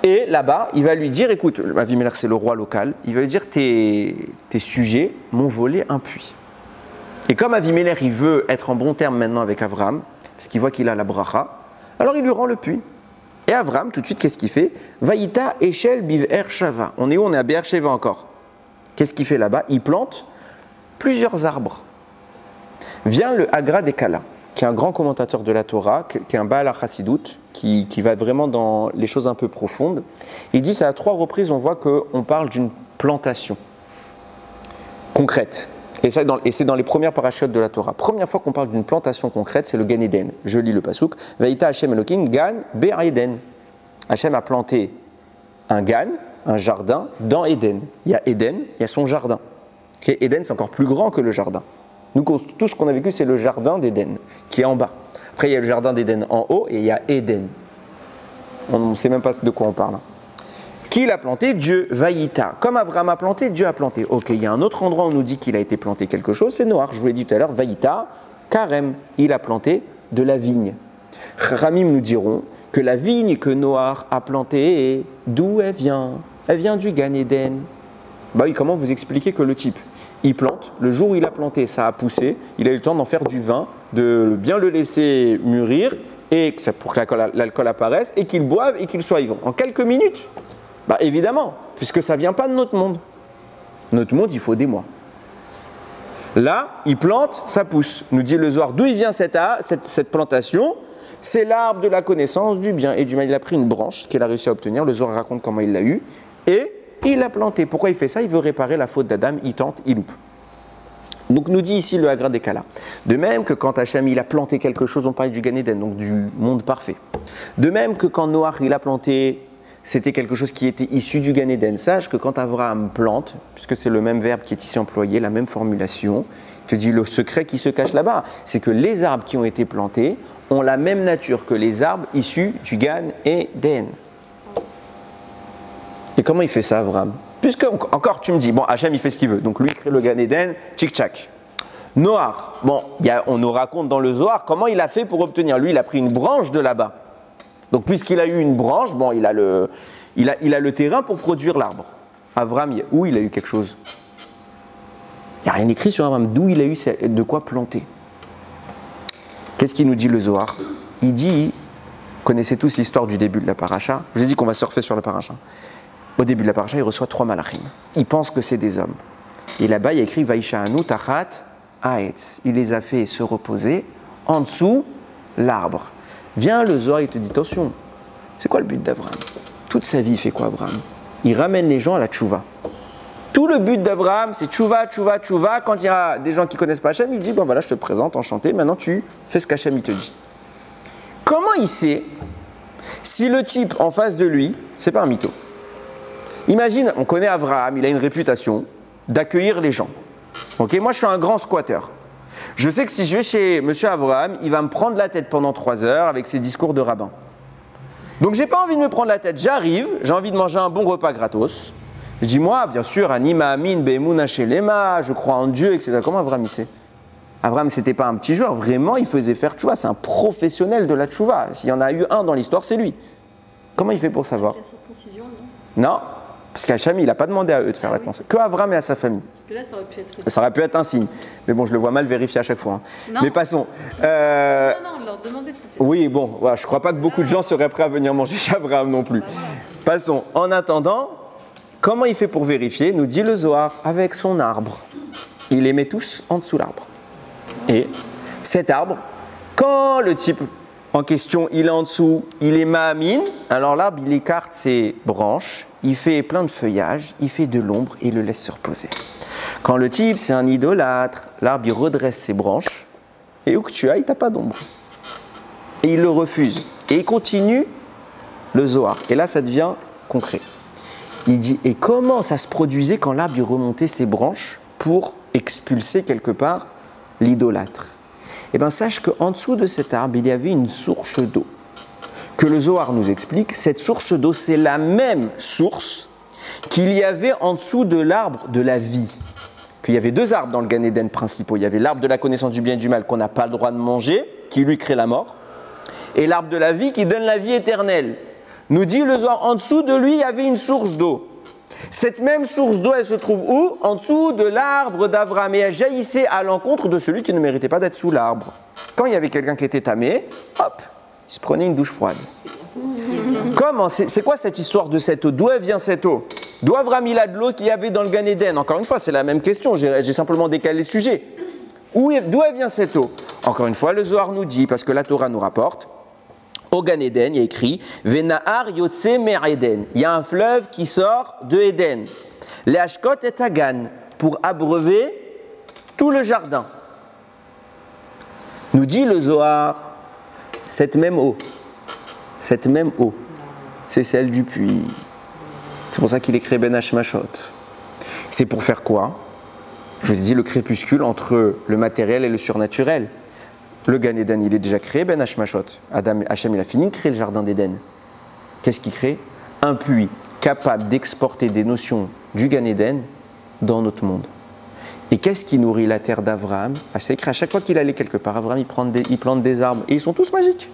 Et là-bas, il va lui dire, écoute, Avimelech c'est le roi local, il va lui dire, tes sujets m'ont volé un puits. Et comme Avimelech, il veut être en bon terme maintenant avec Avram, parce qu'il voit qu'il a la bracha, alors il lui rend le puits. Et Avram, tout de suite, qu'est-ce qu'il fait? Vaïta Eshel Biver Shava. On est où? On est à Be'er Sheva encore. Qu'est-ce qu'il fait là-bas? Il plante plusieurs arbres. Vient le Agra Dekala, qui est un grand commentateur de la Torah, qui est un Baal HaChassidut, qui va vraiment dans les choses un peu profondes. Il dit, ça à 3 reprises, on voit qu'on parle d'une plantation concrète. Et c'est dans les premières parachutes de la Torah. Première fois qu'on parle d'une plantation concrète, c'est le Gan Eden. Je lis le pasuk. Vaïta Hashem Elokim Gan Be'Eden. Hashem a planté un Gan, un jardin, dans Eden. Il y a Eden, il y a son jardin. Okay, Eden, c'est encore plus grand que le jardin. Nous, tout ce qu'on a vécu, c'est le jardin d'Éden, qui est en bas. Après, il y a le jardin d'Éden en haut, et il y a Éden. On ne sait même pas de quoi on parle. Qui l'a planté? Dieu, Vaïta. Comme Abraham a planté, Dieu a planté. Ok, il y a un autre endroit où on nous dit qu'il a été planté quelque chose, c'est Noach. Je vous l'ai dit tout à l'heure, Vaïta, Karem. Il a planté de la vigne. Ramim nous diront que la vigne que Noach a plantée, d'où elle vient? Elle vient du Gan Eden. Bah oui, comment vous expliquer que le type, il plante, le jour où il a planté, ça a poussé, il a eu le temps d'en faire du vin, de bien le laisser mûrir, et pour que l'alcool apparaisse, et qu'il boive et qu'il soit ivre. En quelques minutes? Bah évidemment, puisque ça ne vient pas de notre monde. Notre monde, il faut des mois. Là, il plante, ça pousse. Nous dit le Zohar, d'où il vient cette plantation? C'est l'arbre de la connaissance du bien et du mal. Il a pris une branche qu'il a réussi à obtenir, le Zohar raconte comment il l'a eu, et il l'a planté. Pourquoi il fait ça? Il veut réparer la faute d'Adam, il tente, il loupe. Donc nous dit ici le Agra Dekala. De même que quand Hachem il a planté quelque chose, on parlait du Gan Eden, donc du monde parfait. De même que quand Noach il a planté, c'était quelque chose qui était issu du Gan Eden. Sache que quand Abraham plante, puisque c'est le même verbe qui est ici employé, la même formulation, il te dit le secret qui se cache là-bas, c'est que les arbres qui ont été plantés ont la même nature que les arbres issus du Gan Eden. Et comment il fait ça, Abraham? Puisque, encore, tu me dis, bon, Hachem, il fait ce qu'il veut. Donc, lui, il crée le Gan Eden, tchic-tchac. Noach, bon, on nous raconte dans le Zohar comment il a fait pour obtenir. Lui, il a pris une branche de là-bas. Donc, puisqu'il a eu une branche, bon, il a le terrain pour produire l'arbre. Abraham, où il a eu quelque chose? Il n'y a rien écrit sur Abraham. D'où il a eu de quoi planter? Qu'est-ce qu'il nous dit le Zohar? Il dit, vous connaissez tous l'histoire du début de la paracha. Je vous ai dit qu'on va surfer sur la paracha. Au début de la paracha, il reçoit 3 malachim. Il pense que c'est des hommes. Et là-bas, il y a écrit Vaisha'anu tachat ha'etz. Il les a fait se reposer en dessous l'arbre. Vient le Zohar, il te dit, attention, c'est quoi le but d'Abraham? Toute sa vie, il fait quoi Abraham? Il ramène les gens à la tchouva. Tout le but d'Abraham, c'est tchouva, tchouva, tchouva. Quand il y a des gens qui ne connaissent pas Hachem, il dit, bon voilà, je te présente, enchanté, maintenant tu fais ce qu'Hachem il te dit. Comment il sait si le type en face de lui, c'est pas un mytho? Imagine, on connaît Abraham, il a une réputation d'accueillir les gens. Ok, moi je suis un grand squatter. Je sais que si je vais chez monsieur Abraham, il va me prendre la tête pendant 3 heures avec ses discours de rabbin. Donc j'ai pas envie de me prendre la tête, j'arrive, j'ai envie de manger un bon repas gratos. Je dis moi, bien sûr, Anima Amin, Be'emouna Shelema, je crois en Dieu, etc. Comment Abraham il sait? Abraham, c'était pas un petit joueur, vraiment, il faisait faire tchouva, c'est un professionnel de la tchouva. S'il y en a eu un dans l'histoire, c'est lui. Comment il fait pour savoir? La circoncision, non, parce qu'Hachem, il n'a pas demandé à eux de faire la circoncision, que Abraham et à sa famille. Parce que là, ça aurait pu être... Ça aurait pu être un signe, mais bon, je le vois mal vérifié à chaque fois. Hein. Mais passons. Non, on leur demandait de se faire... Oui, bon, voilà, je ne crois pas que beaucoup de gens seraient prêts à venir manger chez Abraham non plus. Passons. En attendant, comment il fait pour vérifier? Nous dit le Zohar, avec son arbre. Il les met tous en dessous de l'arbre. Et cet arbre, quand le type en question, il est en dessous, il est ma'amine, alors l'arbre, il écarte ses branches, il fait plein de feuillage, il fait de l'ombre et il le laisse se reposer. Quand le type, c'est un idolâtre, l'arbre, il redresse ses branches, et où que tu ailles, t'as pas d'ombre. Et il le refuse. Et il continue le Zohar. Et là, ça devient concret. Il dit, et comment ça se produisait quand l'arbre, il remontait ses branches pour expulser quelque part l'idolâtre? Eh bien, sache qu'en dessous de cet arbre, il y avait une source d'eau. Que le Zohar nous explique, cette source d'eau, c'est la même source qu'il y avait en dessous de l'arbre de la vie. Qu'il y avait 2 arbres dans le Gan Eden principaux. Il y avait l'arbre de la connaissance du bien et du mal qu'on n'a pas le droit de manger, qui lui crée la mort, et l'arbre de la vie qui donne la vie éternelle. Nous dit le Zohar, en dessous de lui, il y avait une source d'eau. Cette même source d'eau, elle se trouve où? En dessous de l'arbre d'Abraham. Et elle jaillissait à l'encontre de celui qui ne méritait pas d'être sous l'arbre. Quand il y avait quelqu'un qui était tamé, hop, il se prenait une douche froide. Comment? C'est quoi cette histoire de cette eau? D'où elle vient cette eau? D'où Abraham il a de l'eau qu'il y avait dans le Gan Eden? Encore une fois, c'est la même question, j'ai simplement décalé le sujet. D'où elle vient cette eau? Encore une fois, le Zohar nous dit, parce que la Torah nous rapporte, au Gan Eden, il y a écrit Venahar Yotse Mer Eden. Il y a un fleuve qui sort de Eden. Les Ashkot et Agan, pour abreuver tout le jardin. Nous dit le Zohar, cette même eau, c'est celle du puits. C'est pour ça qu'il est créé Ben Hashmashot. C'est pour faire quoi? Je vous ai dit le crépuscule entre le matériel et le surnaturel. Le Gan Eden, il est déjà créé, Ben Hashmashot. Hachem, il a fini de créer le jardin d'Éden. Qu'est-ce qu'il crée? Un puits capable d'exporter des notions du Gan Eden dans notre monde. Et qu'est-ce qui nourrit la terre d'Abraham? C'est écrit à chaque fois qu'il allait quelque part, Abraham, il plante des arbres. Et ils sont tous magiques.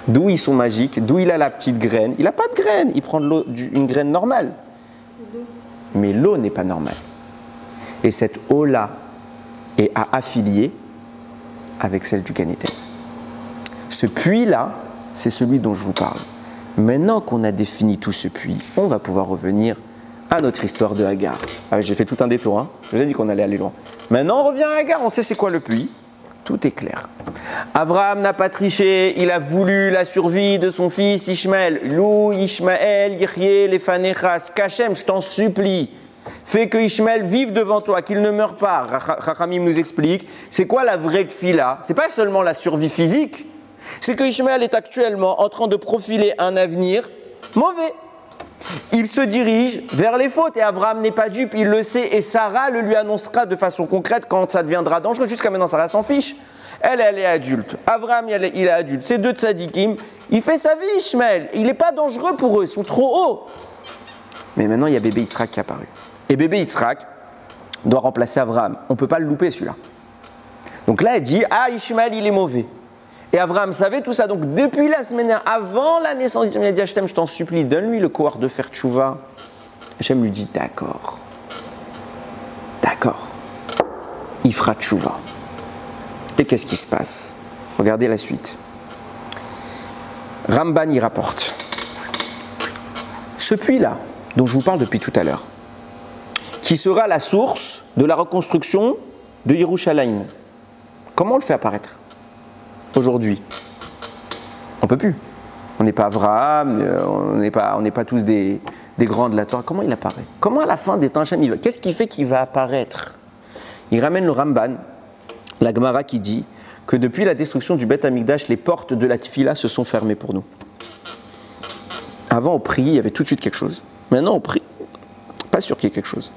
D'où ils sont magiques? D'où il a la petite graine? Il n'a pas de graine, il prend une graine normale. Mais l'eau n'est pas normale. Et cette eau-là est à affilier avec celle du Gan Eden. Ce puits-là, c'est celui dont je vous parle. Maintenant qu'on a défini tout ce puits, on va pouvoir revenir à notre histoire de Hagar. Ah, j'ai fait tout un détour, hein. Je vous ai dit qu'on allait aller loin. Maintenant, on revient à Hagar, on sait c'est quoi le puits. Tout est clair. Abraham n'a pas triché, il a voulu la survie de son fils Ishmaël. Lou, Ishmaël, Yirye, Lefanechas, Kachem, je t'en supplie. Fais que Ishmaël vive devant toi, qu'il ne meure pas. Rachamim nous explique, c'est quoi la vraie tfila? C'est pas seulement la survie physique, c'est que Ishmaël est actuellement en train de profiler un avenir mauvais. Il se dirige vers les fautes et Abraham n'est pas dupe, il le sait et Sarah le lui annoncera de façon concrète quand ça deviendra dangereux. Jusqu'à maintenant, Sarah s'en fiche. Elle est adulte. Abraham, il est adulte. C'est 2 tzadikim. Il fait sa vie, Ishmaël. Il n'est pas dangereux pour eux, ils sont trop hauts. Mais maintenant, il y a bébé Yitzhak qui est apparu. Et bébé Yitzhak doit remplacer Abraham. On ne peut pas le louper, celui-là. Donc là, elle dit, ah, Ishmaël, il est mauvais. Et Abraham savait tout ça. Donc depuis la semaine avant la naissance d'Ishmaël, il a dit, Hachem, je t'en supplie, donne-lui le courage de faire tchouva. Hachem lui dit, d'accord. D'accord. Il fera tchouva. Et qu'est-ce qui se passe? Regardez la suite. Ramban y rapporte. Ce puits-là, dont je vous parle depuis tout à l'heure, qui sera la source de la reconstruction de Yerushalayim. Comment on le fait apparaître aujourd'hui? On ne peut plus. On n'est pas Abraham, on n'est pas tous des grands de la Torah. Comment il apparaît? Comment à la fin des temps Hachem il va? Qu'est-ce qui fait qu'il va apparaître? Il ramène le Ramban, la Gemara qui dit que depuis la destruction du Beth Amikdash, les portes de la Tfila se sont fermées pour nous. Avant, on priait, il y avait tout de suite quelque chose. Maintenant, on prie, pas sûr qu'il y ait quelque chose.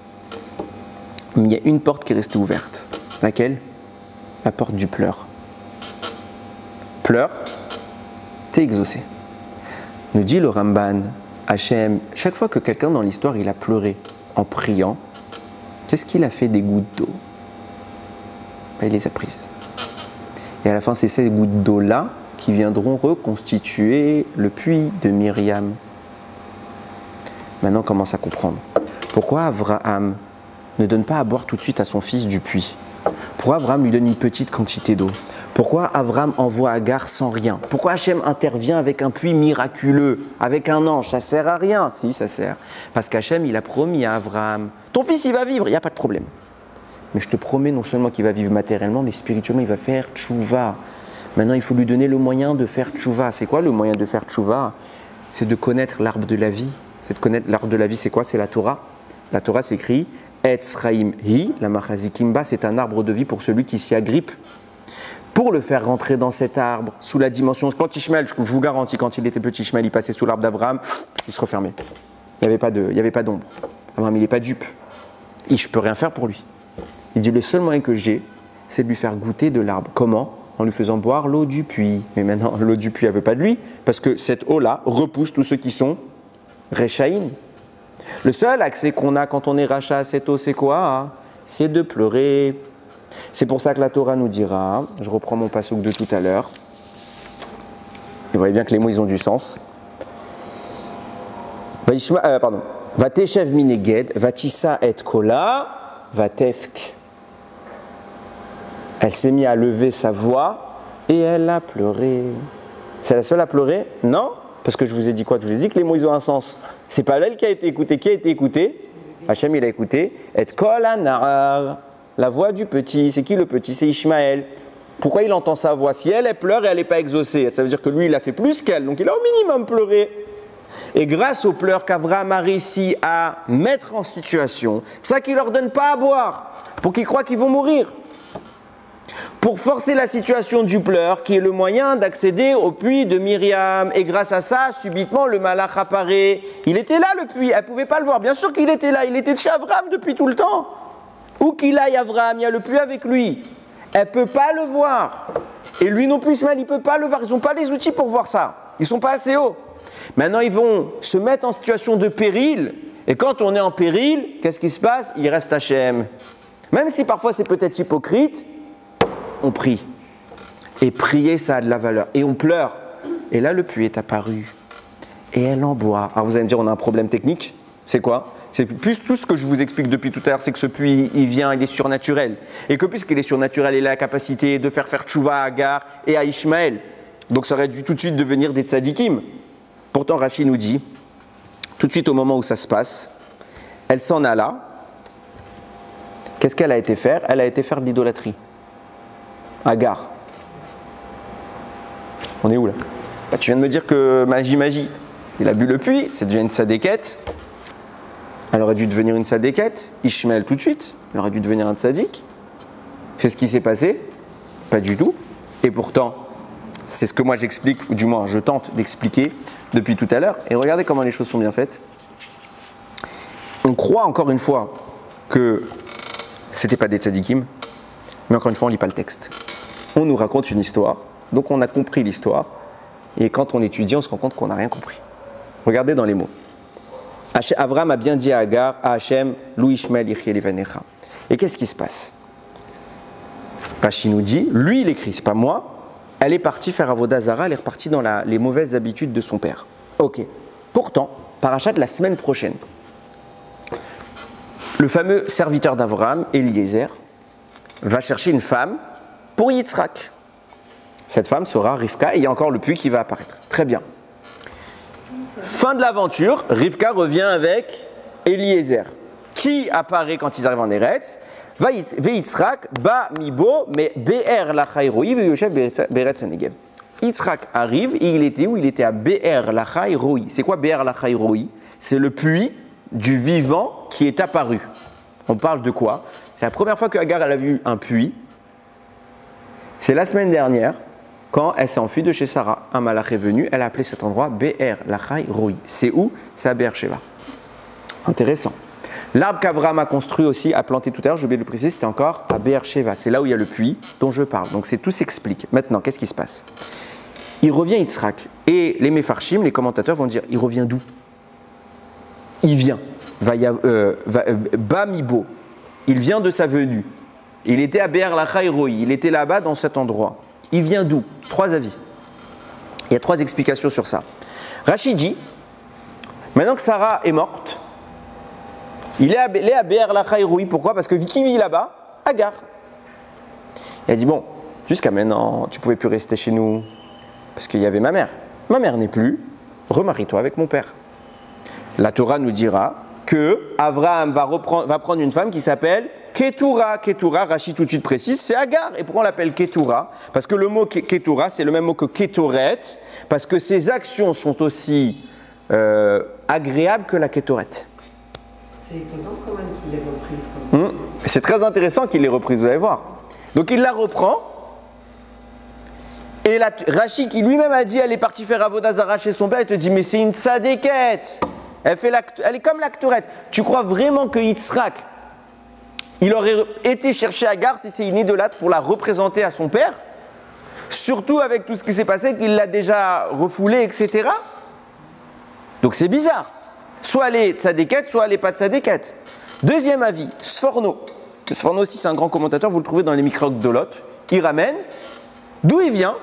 Mais il y a une porte qui est restée ouverte. Laquelle? La porte du pleur. Pleure, t'es exaucé. Nous dit le Ramban, Hachem, chaque fois que quelqu'un dans l'histoire il a pleuré en priant, qu'est-ce qu'il a fait des gouttes d'eau? Ben, il les a prises. Et à la fin, c'est ces gouttes d'eau-là qui viendront reconstituer le puits de Myriam. Maintenant, on commence à comprendre. Pourquoi Abraham ne donne pas à boire tout de suite à son fils du puits? Pourquoi Abraham lui donne une petite quantité d'eau? Pourquoi Abraham envoie Agar sans rien? Pourquoi Hachem intervient avec un puits miraculeux, avec un ange? Ça sert à rien. Si, ça sert. Parce qu'Hachem, il a promis à Abraham, ton fils, il va vivre, il n'y a pas de problème. Mais je te promets non seulement qu'il va vivre matériellement, mais spirituellement, il va faire tchouva. Maintenant, il faut lui donner le moyen de faire tchouva. C'est quoi le moyen de faire tchouva? C'est de connaître l'arbre de la vie. C'est de connaître l'arbre de la vie, c'est quoi? C'est la Torah. La Torah s'écrit Etz Chaim Hi, la Machazikimba, c'est un arbre de vie pour celui qui s'y agrippe. Pour le faire rentrer dans cet arbre, sous la dimension. Quand Ishmaël, je vous garantis, quand il était petit, Ishmaël, il passait sous l'arbre d'Abraham, il se refermait. Il n'y avait pas d'ombre. Abraham, il n'est pas dupe. Et je ne peux rien faire pour lui. Il dit le seul moyen que j'ai, c'est de lui faire goûter de l'arbre. Comment? En lui faisant boire l'eau du puits. Mais maintenant, l'eau du puits, elle ne veut pas de lui, parce que cette eau-là repousse tous ceux qui sont Rechaïm. Le seul accès qu'on a quand on est rachat à cette eau, c'est quoi? C'est de pleurer. C'est pour ça que la Torah nous dira, je reprends mon passouk de tout à l'heure, vous voyez bien que les mots, ils ont du sens. Vateshev mineged, vatissa et kola, vatefk. Elle s'est mise à lever sa voix et elle a pleuré. C'est la seule à pleurer? Non, parce que je vous ai dit quoi? Je vous ai dit que les mots, ils ont un sens. C'est pas elle qui a été écoutée. Qui a été écoutée? Hachem, il a écouté. Et kola narar. La voix du petit, c'est qui le petit? C'est Ishmaël. Pourquoi il entend sa voix? Si elle pleure et elle n'est pas exaucée, ça veut dire que lui, il a fait plus qu'elle, donc il a au minimum pleuré. Et grâce aux pleurs qu'Avraham a réussi à mettre en situation, c'est ça qu'il ne leur donne pas à boire, pour qu'ils croient qu'ils vont mourir. Pour forcer la situation du pleur, qui est le moyen d'accéder au puits de Myriam. Et grâce à ça, subitement, le malach apparaît. Il était là, le puits, elle ne pouvait pas le voir. Bien sûr qu'il était là, il était chez Avraham depuis tout le temps. Où qu'il aille Avraham, il y a le puits avec lui. Elle ne peut pas le voir. Et lui non plus, Ismaël, il ne peut pas le voir. Ils n'ont pas les outils pour voir ça. Ils ne sont pas assez hauts. Maintenant, ils vont se mettre en situation de péril. Et quand on est en péril, qu'est-ce qui se passe? Il reste Hachem. Même si parfois c'est peut-être hypocrite, on prie. Et prier, ça a de la valeur. Et on pleure. Et là, le puits est apparu. Et elle en boit. Alors vous allez me dire, on a un problème technique. C'est quoi? C'est plus tout ce que je vous explique depuis tout à l'heure, c'est que ce puits, il est surnaturel. Et que puisqu'il est surnaturel, il a la capacité de faire tchouva à Agar et à Ishmaël. Donc ça aurait dû tout de suite devenir des tzadikim. Pourtant, Rashi nous dit, tout de suite au moment où ça se passe, elle s'en alla. Qu'est-ce qu'elle a été faire? Elle a été faire de l'idolâtrie. Agar. On est où là? Bah, tu viens de me dire que magie. Il a bu le puits, c'est devenu une tzadékette. Elle aurait dû devenir une tzadékette. Ishmaël tout de suite, elle aurait dû devenir un tzaddik. C'est ce qui s'est passé? Pas du tout. Et pourtant, c'est ce que moi j'explique, ou du moins je tente d'expliquer depuis tout à l'heure. Et regardez comment les choses sont bien faites. On croit encore une fois que c'était pas des tzadikim, mais encore une fois on lit pas le texte. On nous raconte une histoire, donc on a compris l'histoire, et quand on étudie, on se rend compte qu'on n'a rien compris. Regardez dans les mots. Avraham a bien dit à Agar, à Hachem, Lou Ishmael Yichye Levanecha. Et qu'est-ce qui se passe? Rashi nous dit, lui il écrit, c'est pas moi, elle est partie faire Avodah Zara, elle est repartie dans les mauvaises habitudes de son père. Ok. Pourtant, parachat de la semaine prochaine, le fameux serviteur d'Avraham, Eliezer, va chercher une femme pour Yitzhak. Cette femme sera Rivka et il y a encore le puits qui va apparaître. Très bien. Fin de l'aventure, Rivka revient avec Eliezer. Qui apparaît quand ils arrivent en Eretz? Veyitzrak ba mibo me be'er la chayroi ve'yoshev be'eretz hanegev. Yitzhak arrive et il était où? Il était à Be'er Lachai Roi. C'est quoi Be'er Lachai Roi? C'est le puits du vivant qui est apparu. On parle de quoi? C'est la première fois que Agar elle a vu un puits. C'est la semaine dernière, quand elle s'est enfuie de chez Sarah. Un malach est venu, elle a appelé cet endroit Be'er Lachai Roi. C'est où? C'est à Be'er Sheva. Intéressant. L'arbre qu'Abraham a construit aussi, a planté tout à l'heure, j'ai oublié de le préciser, c'était encore à Be'er Sheva. C'est là où il y a le puits dont je parle. Donc tout s'explique. Maintenant, qu'est-ce qui se passe? Il revient Yitzhak. Et les Mefarshim, les commentateurs vont dire, il revient d'où? Il vient. Bamibo. Il vient de sa venue. Il était à Be'er Lachai Roi. Il était là-bas dans cet endroit. Il vient d'où? 3 avis. Il y a 3 explications sur ça. Rachid dit, maintenant que Sarah est morte, il est à Be'er Lachai Roi. Pourquoi? Parce que qui vit là-bas? Agar. Il a dit, bon, jusqu'à maintenant, tu ne pouvais plus rester chez nous parce qu'il y avait ma mère. Ma mère n'est plus, remarie-toi avec mon père. La Torah nous dira que Abraham va prendre une femme qui s'appelle Ketura. Ketura, Rachid tout de suite précise, c'est Agar. Et pourquoi on l'appelle Ketura? Parce que le mot Ketura, c'est le même mot que Ketoret, parce que ses actions sont aussi agréables que la Ketoret. C'est étonnant quand même qu'il l'ait reprise. C'est très intéressant qu'il l'ait reprise, vous allez voir. Donc il la reprend. Et Rachid qui lui-même a dit, elle est partie faire Avodah Zarah chez son père, il te dit, mais c'est une tzadékette. Elle est comme la Ketoret. Tu crois vraiment que Yitzhak, il aurait été chercher Agar si c'est une idolâtre pour la représenter à son père? Surtout avec tout ce qui s'est passé, qu'il l'a déjà refoulée, etc. Donc c'est bizarre. Soit elle est tzadékette, soit elle n'est pas tzadékette. Deuxième avis, Sforno. Sforno aussi c'est un grand commentateur, vous le trouvez dans les Mikra Gdolot. Il ramène. D'où il vient?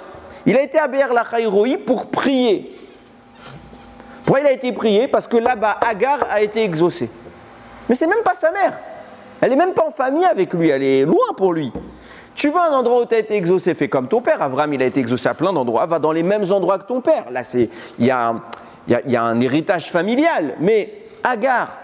Il a été à Be'er Lachai Roi pour prier. Pourquoi il a été prié? Parce que là-bas, Agar a été exaucée. Mais c'est même pas sa mère. Elle n'est même pas en famille avec lui, elle est loin pour lui. Tu vas à un endroit où tu as été exaucé, fais comme ton père. Abraham, il a été exaucé à plein d'endroits, va dans les mêmes endroits que ton père. Là, il y a un héritage familial. Mais Agar,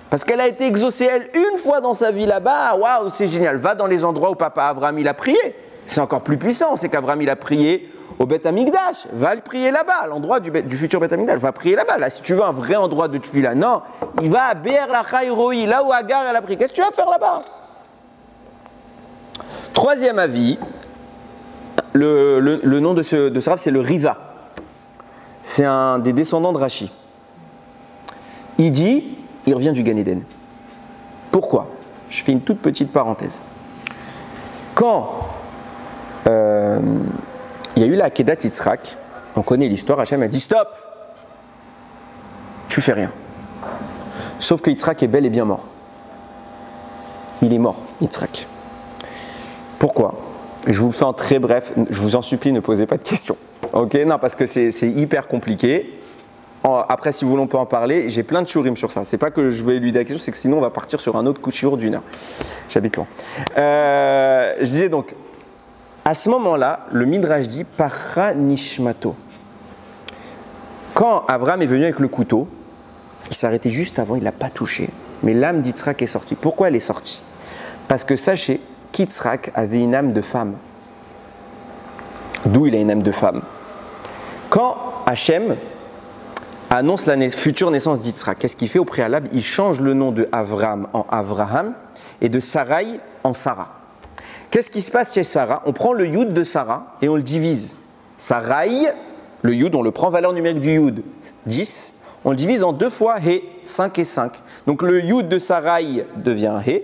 parce qu'elle a été exaucée, elle, une fois dans sa vie là-bas, waouh, c'est génial. Va dans les endroits où papa Abraham, il a prié. C'est encore plus puissant, c'est qu'Abraham, il a prié au Beth Amikdash. Va le prier là-bas, à l'endroit du futur Beth Amikdash. Va prier là-bas. Là, si tu veux un vrai endroit de tefila, non, il va à Be'er Lachai Roi, là où Agar, elle a prié. Qu'est-ce que tu vas faire là-bas? Troisième avis, le nom de ce Rav, c'est le Riva. C'est un des descendants de Rashi. Il dit, il revient du Gan Eden. Pourquoi? Je fais une toute petite parenthèse. Quand il y a eu la Akedat Yitzhak, on connaît l'histoire, Hachem a dit stop, tu fais rien. Sauf que Yitzhak est bel et bien mort. Il est mort, Yitzhak. Pourquoi? Je vous le fais en très bref, je vous en supplie, ne posez pas de questions. Ok? Non, parce que c'est hyper compliqué. Après, si vous voulez, on peut en parler. J'ai plein de shurim sur ça. C'est pas que je veux éluder la question, c'est que sinon on va partir sur un autre coup de shiur d'une heure. J'habite loin. Je disais donc, à ce moment-là, le Midrash dit Parra Nishmato. Quand Abraham est venu avec le couteau, il s'est arrêté juste avant, il ne l'a pas touché. Mais l'âme d'Yitzhak est sortie. Pourquoi elle est sortie? Parce que sachez qu'Yitzhak avait une âme de femme. D'où il a une âme de femme? Quand Hachem annonce la future naissance d'Yitzhak, qu'est-ce qu'il fait au préalable? Il change le nom de Avram en Avraham et de Sarai en Sarah. Qu'est-ce qui se passe chez Sarah? On prend le yud de Sarah et on le divise. Sarai, le yud, on le prend valeur numérique du yud, 10. On le divise en 2 fois he, 5 et 5. Donc le yud de Sarai devient he,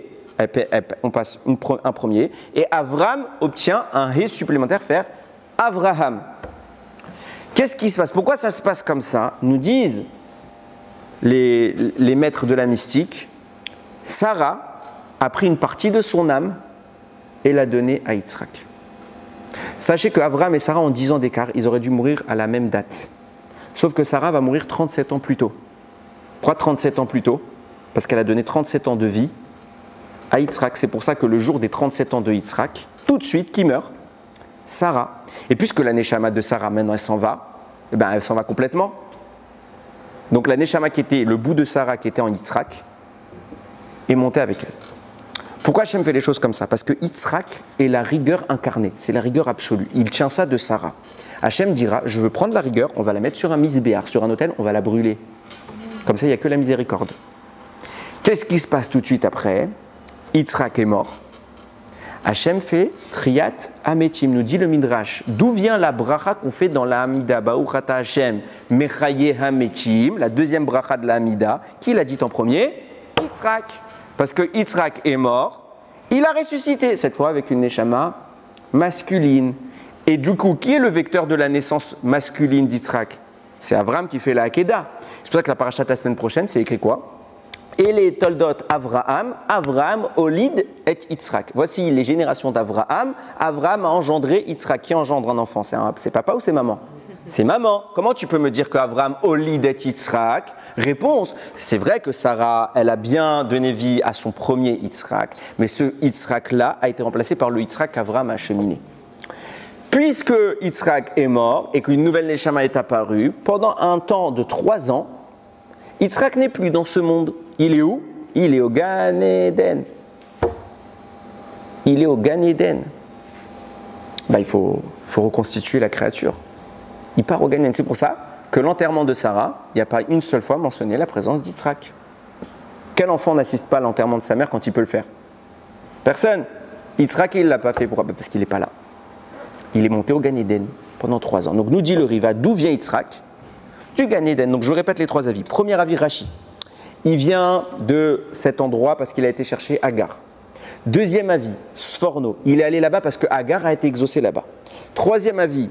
on passe un premier, et Avram obtient un he supplémentaire, faire Avraham. Qu'est-ce qui se passe? Pourquoi ça se passe comme ça? Nous disent les maîtres de la mystique, Sarah a pris une partie de son âme et l'a donnée à Yitzhak. Sachez qu'Avraham et Sarah ont 10 ans d'écart, ils auraient dû mourir à la même date. Sauf que Sarah va mourir 37 ans plus tôt. Pourquoi 37 ans plus tôt? Parce qu'elle a donné 37 ans de vie à Yitzhak. C'est pour ça que le jour des 37 ans de Yitzhak, tout de suite, qui meurt? Sarah. Et puisque la Neshama de Sarah, maintenant, elle s'en va, eh ben, elle s'en va complètement. Donc la Neshama qui était, le bout de Sarah qui était en Yitzhak, est montée avec elle. Pourquoi Hachem fait les choses comme ça? Parce que Yitzhak est la rigueur incarnée, c'est la rigueur absolue. Il tient ça de Sarah. Hachem dira, je veux prendre la rigueur, on va la mettre sur un misbéar, sur un autel, on va la brûler. Comme ça, il n'y a que la miséricorde. Qu'est-ce qui se passe tout de suite après? Yitzhak est mort. Hachem fait Triat Ametim, nous dit le Midrash. D'où vient la bracha qu'on fait dans la Hamida? Baruch ata Hachem Mechaye Hametim, la deuxième bracha de la Hamida. Qui l'a dit en premier? Yitzhak. Parce que Yitzhak est mort, il a ressuscité, cette fois avec une neshama masculine. Et du coup, qui est le vecteur de la naissance masculine d'Yitzhak? C'est Avram qui fait la Hakeda. C'est pour ça que la parashat la semaine prochaine, c'est écrit quoi? Et les Toldot Avraham, Avraham, Olid et Yitzhak. Voici les générations d'Avraham. Avraham a engendré Yitzhak. Qui engendre un enfant? C'est papa ou c'est maman? C'est maman. Comment tu peux me dire qu'Avraham, Olid et Yitzhak? Réponse, c'est vrai que Sarah, elle a bien donné vie à son premier Yitzhak, mais ce Yitzhak-là a été remplacé par le Yitzhak qu'Avraham a cheminé. Puisque Yitzhak est mort et qu'une nouvelle Neshama est apparue, pendant un temps de 3 ans, Yitzhak n'est plus dans ce monde. Il est où? Il est au Gan Eden. Il est au Gan Eden. Il faut reconstituer la créature. Il part au Gan Eden. C'est pour ça que l'enterrement de Sarah, il n'y a pas une seule fois mentionné la présence d'Yitzhak. Quel enfant n'assiste pas à l'enterrement de sa mère quand il peut le faire? Personne. Yitzhak, il ne l'a pas fait. Pourquoi? Parce qu'il n'est pas là. Il est monté au Gan Eden pendant 3 ans. Donc nous dit le Riva, d'où vient Yitzhak? Du Gan Eden. Donc je répète les 3 avis. Premier avis, Rashi. Il vient de cet endroit parce qu'il a été chercher Agar. Deuxième avis, Sforno. Il est allé là-bas parce que Agar a été exaucé là-bas. Troisième avis,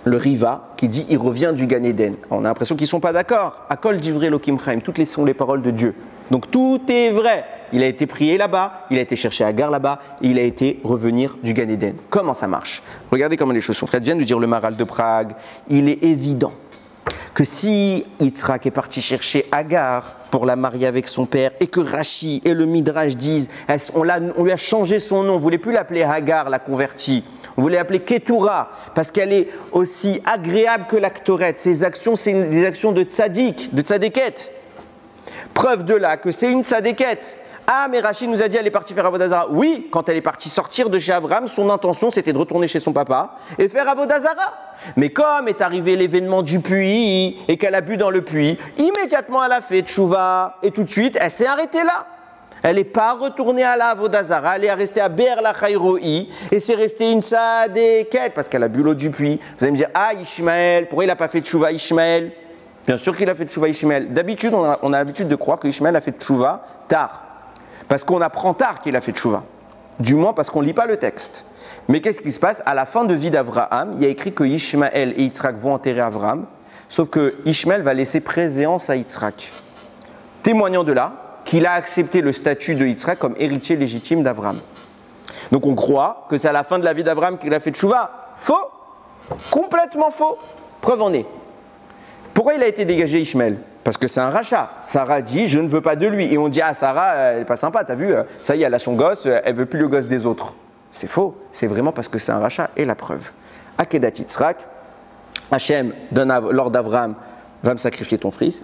le Riva, qui dit il revient du Gan Eden. On a l'impression qu'ils ne sont pas d'accord. Akol divrei Elokim chaim, toutes sont les paroles de Dieu. Donc tout est vrai. Il a été prié là-bas, il a été chercher Agar là-bas, et il a été revenir du Gan Eden. Comment ça marche? Regardez comment les choses sont. Fred vient de dire le Maral de Prague. Il est évident que si Yitzhak est parti chercher Agar pour la marier avec son père et que Rashi et le Midrash disent on lui a changé son nom, on ne voulait plus l'appeler Hagar, la convertie, on voulait l'appeler Ketura parce qu'elle est aussi agréable que l'actorette. Ses actions, c'est des actions de tzaddik, de tzadéket. Preuve de là que c'est une tzadéket. Ah, mais Rashi nous a dit elle est partie faire Avodah Zara. Oui, quand elle est partie sortir de chez Abraham, son intention c'était de retourner chez son papa et faire Avodah Zara. Mais comme est arrivé l'événement du puits et qu'elle a bu dans le puits, immédiatement elle a fait tchouva et tout de suite elle s'est arrêtée là. Elle n'est pas retournée à la Avodah Zara, elle est restée à Be'er Lachai Roi et c'est resté une tzadéket parce qu'elle a bu l'eau du puits. Vous allez me dire, ah Ishmaël, pourquoi il n'a pas fait tchouva Ishmaël? Bien sûr qu'il a fait tchouva Ishmaël. D'habitude, on a l'habitude de croire que Ishmaël a fait tchouva tard. Parce qu'on apprend tard qu'il a fait tchouva. Du moins parce qu'on ne lit pas le texte. Mais qu'est-ce qui se passe? À la fin de vie d'Avraham, il y a écrit que Ishmaël et Yitzhak vont enterrer Avraham. Sauf que Ishmaël va laisser préséance à Yitzhak. Témoignant de là qu'il a accepté le statut de Yitzhak comme héritier légitime d'Avraham. Donc on croit que c'est à la fin de la vie d'Avraham qu'il a fait tchouva. Faux. Complètement faux. Preuve en est. Pourquoi il a été dégagé Ishmaël? Parce que c'est un rachat. Sarah dit, je ne veux pas de lui. Et on dit, ah Sarah, elle n'est pas sympa, t'as vu, ça y est, elle a son gosse, elle ne veut plus le gosse des autres. C'est faux. C'est vraiment parce que c'est un rachat. Et la preuve. Akedat Yitzhak, Hachem donne l'ordre d'Avraham, va me sacrifier ton fils.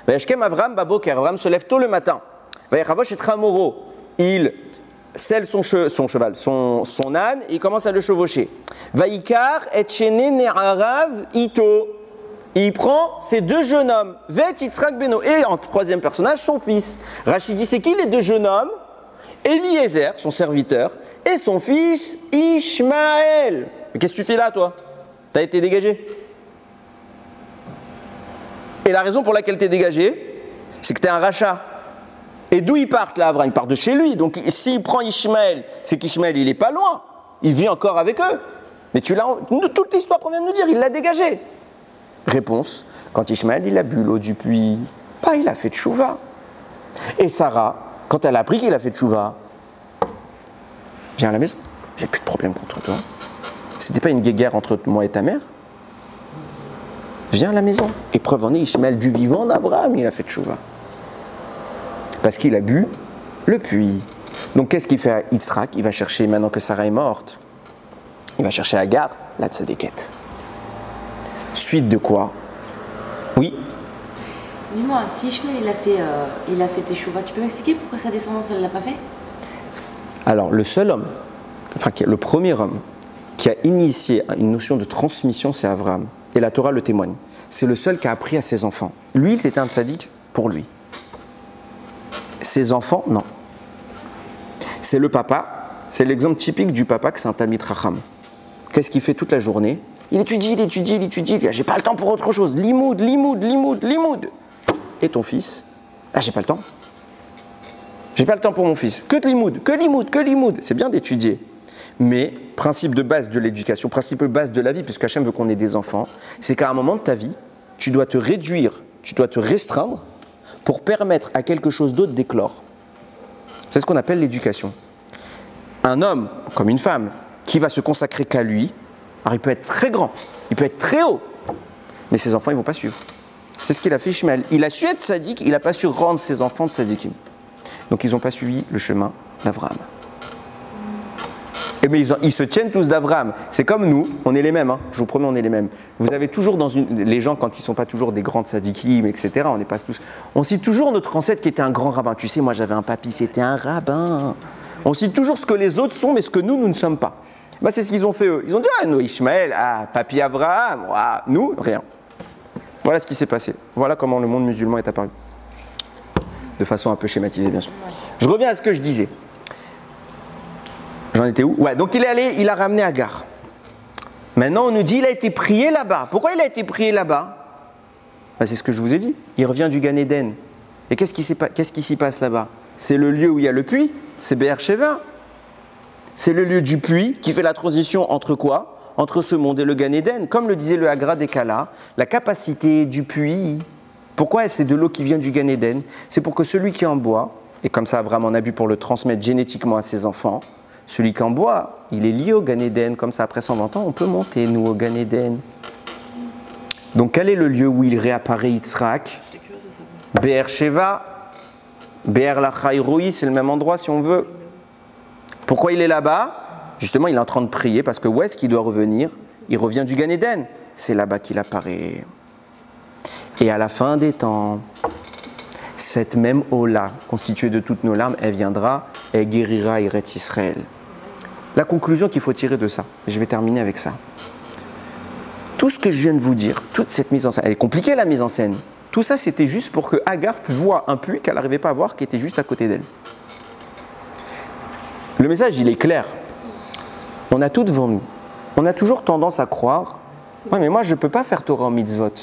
Vayashkem Avraham baboker, Avraham se lève tôt le matin. Vayachavosh et Tramoro, il selle son cheval, son âne, et il commence à le chevaucher. Vayikar et Chene Ne'arav Ito. Il prend ces 2 jeunes hommes, Vet Yitzhak Beno, et en troisième personnage, son fils. Rachid dit, c'est qui les 2 jeunes hommes? Eliezer, son serviteur, et son fils Ishmaël. Mais qu'est-ce que tu fais là, toi? T'as été dégagé. Et la raison pour laquelle t'es dégagé, c'est que t'es un rachat. Et d'où ils partent là, Avraham? Ils partent de chez lui. Donc s'il prend Ishmaël, c'est qu'Ishmaël, il n'est pas loin. Il vit encore avec eux. Mais toute l'histoire qu'on vient de nous dire, il l'a dégagé. Réponse, quand Ishmaël il a bu l'eau du puits, il a fait tchouva. Et Sarah, quand elle a appris qu'il a fait tchouva, viens à la maison, j'ai plus de problème contre toi. C'était pas une guéguerre entre moi et ta mère. Viens à la maison. Et preuve en est, Ishmaël du vivant d'Abraham, il a fait tchouva. Parce qu'il a bu le puits. Donc qu'est-ce qu'il fait à Yitzhak? Il va chercher, maintenant que Sarah est morte, il va chercher Agar, la tzadéket. Suite de quoi? Oui. Dis-moi, si Ishmaël il a fait teshuva, tu peux m'expliquer pourquoi sa descendance elle l'a pas fait? Alors le seul homme, le premier homme qui a initié une notion de transmission, c'est Abraham. Et la Torah le témoigne. C'est le seul qui a appris à ses enfants. Lui, il était un tzaddik pour lui. Ses enfants, non. C'est le papa, c'est l'exemple typique du papa que c'est un Talmid Chacham. Qu'est-ce qu'il fait toute la journée? Il étudie, il étudie, il étudie. J'ai pas le temps pour autre chose. Limoud, limoud, limoud, limoud. Et ton fils? Ah, j'ai pas le temps. J'ai pas le temps pour mon fils. Que de limoud, que limoud, que limoud. C'est bien d'étudier. Mais, principe de base de l'éducation, principe de base de la vie, puisque Hachem veut qu'on ait des enfants, c'est qu'à un moment de ta vie, tu dois te réduire, tu dois te restreindre pour permettre à quelque chose d'autre d'éclore. C'est ce qu'on appelle l'éducation. Un homme, comme une femme, qui va se consacrer qu'à lui, alors il peut être très grand, il peut être très haut, mais ses enfants, ils ne vont pas suivre. C'est ce qu'il a fait Ishmaël. Il a su être sadique, il n'a pas su rendre ses enfants de sadikim. Donc ils n'ont pas suivi le chemin d'Abraham. Mais ils se tiennent tous d'Abraham. C'est comme nous, on est les mêmes, hein. Je vous promets, on est les mêmes. Vous avez toujours les gens, quand ils ne sont pas toujours des grands tzadikim, etc., on n'est pas tous. On cite toujours notre ancêtre qui était un grand rabbin. Tu sais, moi j'avais un papy, c'était un rabbin. On cite toujours ce que les autres sont, mais ce que nous ne sommes pas. Ben, c'est ce qu'ils ont fait eux. Ils ont dit, ah, nous, Ishmaël, ah, papy Abraham, ah, nous, rien. Voilà ce qui s'est passé. Voilà comment le monde musulman est apparu. De façon un peu schématisée, bien sûr. Je reviens à ce que je disais. J'en étais où? Ouais, donc il est allé, il a ramené Agar. Maintenant, on nous dit il a été prié là-bas. Pourquoi il a été prié là-bas? Ben, c'est ce que je vous ai dit. Il revient du Gan Eden. Et qu'est-ce qui s'y passe là-bas? C'est le lieu où il y a le puits. C'est Be'er Sheva. C'est le lieu du puits qui fait la transition entre quoi? Entre ce monde et le Gan Eden. Comme le disait le Hagra d'Ekala, la capacité du puits. Pourquoi c'est de l'eau qui vient du Gan Eden? C'est pour que celui qui en boit, et comme ça Abraham en a bu pour le transmettre génétiquement à ses enfants, celui qui en boit, il est lié au Gan Eden. Comme ça, après 120 ans, on peut monter, nous, au Gan Eden. Donc, quel est le lieu où il réapparaît Yitzhak? Be'er Sheva, Be'er Lachai Roi, c'est le même endroit si on veut. Pourquoi il est là-bas? Justement, il est en train de prier parce que où est-ce qu'il doit revenir? Il revient du Gan Eden. C'est là-bas qu'il apparaît. Et à la fin des temps, cette même eau-là, constituée de toutes nos larmes, elle viendra et guérira Eretz Israël. La conclusion qu'il faut tirer de ça, et je vais terminer avec ça. Tout ce que je viens de vous dire, toute cette mise en scène, elle est compliquée la mise en scène. Tout ça, c'était juste pour que Agar voie un puits qu'elle n'arrivait pas à voir, qui était juste à côté d'elle. Le message, il est clair. On a tout devant nous. On a toujours tendance à croire, ouais, mais moi, je ne peux pas faire Torah en mitzvot.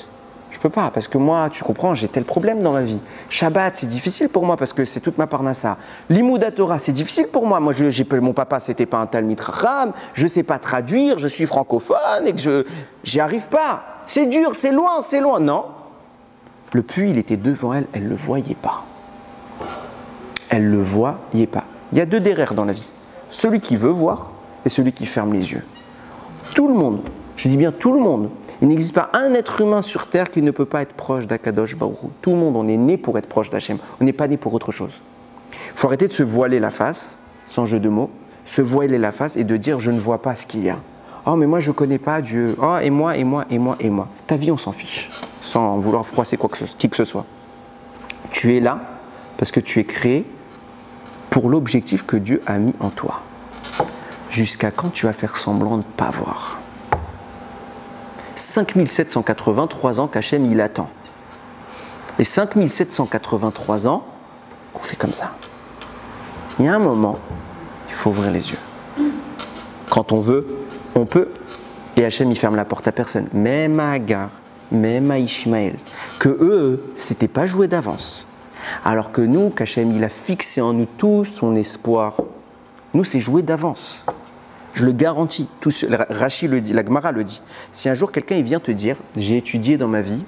Je peux pas, parce que moi, tu comprends, j'ai tel problème dans ma vie. Shabbat, c'est difficile pour moi parce que c'est toute ma parnassa. Limouda Torah, c'est difficile pour moi. Moi, mon papa, c'était pas un Talmid Chacham, je sais pas traduire, je suis francophone et que j'y arrive pas. C'est dur, c'est loin, c'est loin. Non. Le puits, il était devant elle, elle le voyait pas. Elle le voyait pas. Il y a deux derrière dans la vie. Celui qui veut voir et celui qui ferme les yeux. Tout le monde, je dis bien tout le monde, il n'existe pas un être humain sur Terre qui ne peut pas être proche d'Akadosh Baruch Hu. Tout le monde, on est né pour être proche d'Hachem. On n'est pas né pour autre chose. Il faut arrêter de se voiler la face, sans jeu de mots, se voiler la face et de dire je ne vois pas ce qu'il y a. Oh mais moi je ne connais pas Dieu. Oh et moi, et moi, et moi, et moi. Ta vie on s'en fiche, sans vouloir froisser qui que ce soit. Tu es là parce que tu es créé pour l'objectif que Dieu a mis en toi. Jusqu'à quand tu vas faire semblant de ne pas voir? 5783 ans qu'Hachem il attend. Et 5783 ans qu'on fait comme ça. Il y a un moment, il faut ouvrir les yeux. Quand on veut, on peut. Et Hachem il ferme la porte à personne. Même à Agar, même à Ishmaël. Que eux, c'était pas joué d'avance. Alors que nous, qu'Hachem il a fixé en nous tout son espoir. Nous, c'est joué d'avance. Je le garantis, Rashi le dit, la Gemara le dit. Si un jour quelqu'un il vient te dire, j'ai étudié dans ma vie,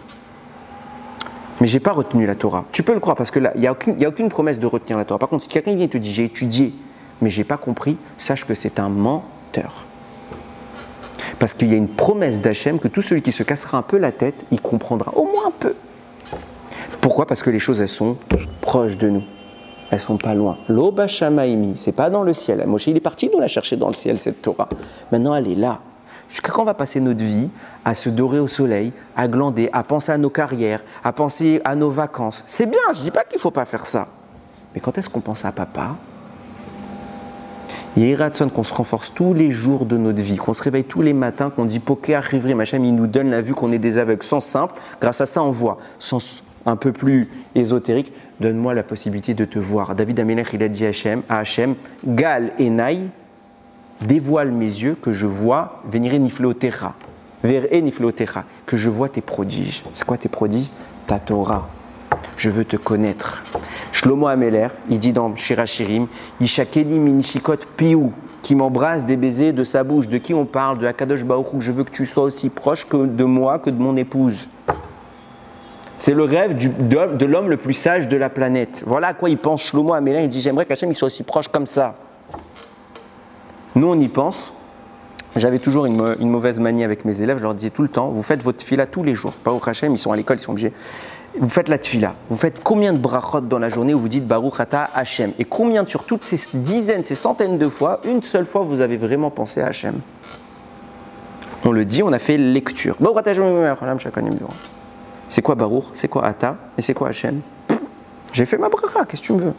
mais j'ai pas retenu la Torah. Tu peux le croire parce que là, il y a aucune promesse de retenir la Torah. Par contre, si quelqu'un vient et te dit, j'ai étudié, mais j'ai pas compris, sache que c'est un menteur. Parce qu'il y a une promesse d'Hachem que tout celui qui se cassera un peu la tête, il comprendra au moins un peu. Pourquoi? Parce que les choses elles sont proches de nous. Elles sont pas loin. L'Oba Shamaimi, c'est pas dans le ciel. Moshe, il est parti nous la chercher dans le ciel, cette Torah. Maintenant, elle est là. Jusqu'à quand on va passer notre vie à se dorer au soleil, à glander, à penser à nos carrières, à penser à nos vacances? C'est bien, je dis pas qu'il faut pas faire ça. Mais quand est-ce qu'on pense à papa? Yéhiratson, qu'on se renforce tous les jours de notre vie, qu'on se réveille tous les matins, qu'on dit Poké Arrivri, Machem, il nous donne la vue qu'on est des aveugles. Sens simple, grâce à ça on voit. Sens un peu plus ésotérique, donne-moi la possibilité de te voir. David Amelech, il a dit à Hachem, Gal Enai, dévoile mes yeux que je vois, Venire Nifleotera, Ver'e Nifleotera, que je vois tes prodiges. C'est quoi tes prodiges? Ta Torah. Je veux te connaître. Shlomo Ameler, il dit dans Shirachirim, Yishakeni minishikot piou, qui m'embrasse des baisers de sa bouche. De qui on parle? De Akadosh Baruch Hu. Je veux que tu sois aussi proche que de moi, que de mon épouse. C'est le rêve de l'homme le plus sage de la planète. Voilà à quoi il pense Shlomo Ameler. Il dit, j'aimerais qu'Hachem soit aussi proche comme ça. Nous, on y pense. J'avais toujours une mauvaise manie avec mes élèves. Je leur disais tout le temps, vous faites votre tefila tous les jours. Baruch Hashem, ils sont à l'école, ils sont obligés. Vous faites la tefila. Vous faites combien de brachot dans la journée où vous dites Baruch Ata Hashem? Et combien sur toutes ces dizaines, ces centaines de fois, une seule fois, vous avez vraiment pensé à Hashem? On le dit, on a fait lecture. Baruch Ata Hashem. C'est quoi Baruch? C'est quoi Ata? Et c'est quoi Hashem? J'ai fait ma bracha, qu'est-ce que tu me veux?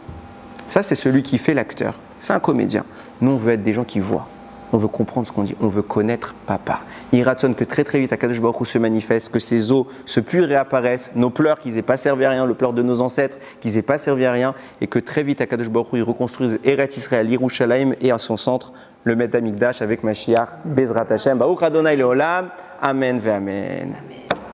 Ça, c'est celui qui fait l'acteur. C'est un comédien. Nous, on veut être des gens qui voient. On veut comprendre ce qu'on dit. On veut connaître Papa. Il ratsonne que très très vite Akadosh Baruch Hu se manifeste, que ses eaux se puent et réapparaissent, nos pleurs qu'ils n'aient pas servi à rien, le pleur de nos ancêtres qu'ils n'aient pas servi à rien, et que très vite Akadosh Baruch Hu reconstruise Eretz Israël, Yerushalayim, et à son centre le Bet Hamikdash avec Mashiach, Bezrat Hashem, Baruch Adonai Leolam, Amen ve Amen.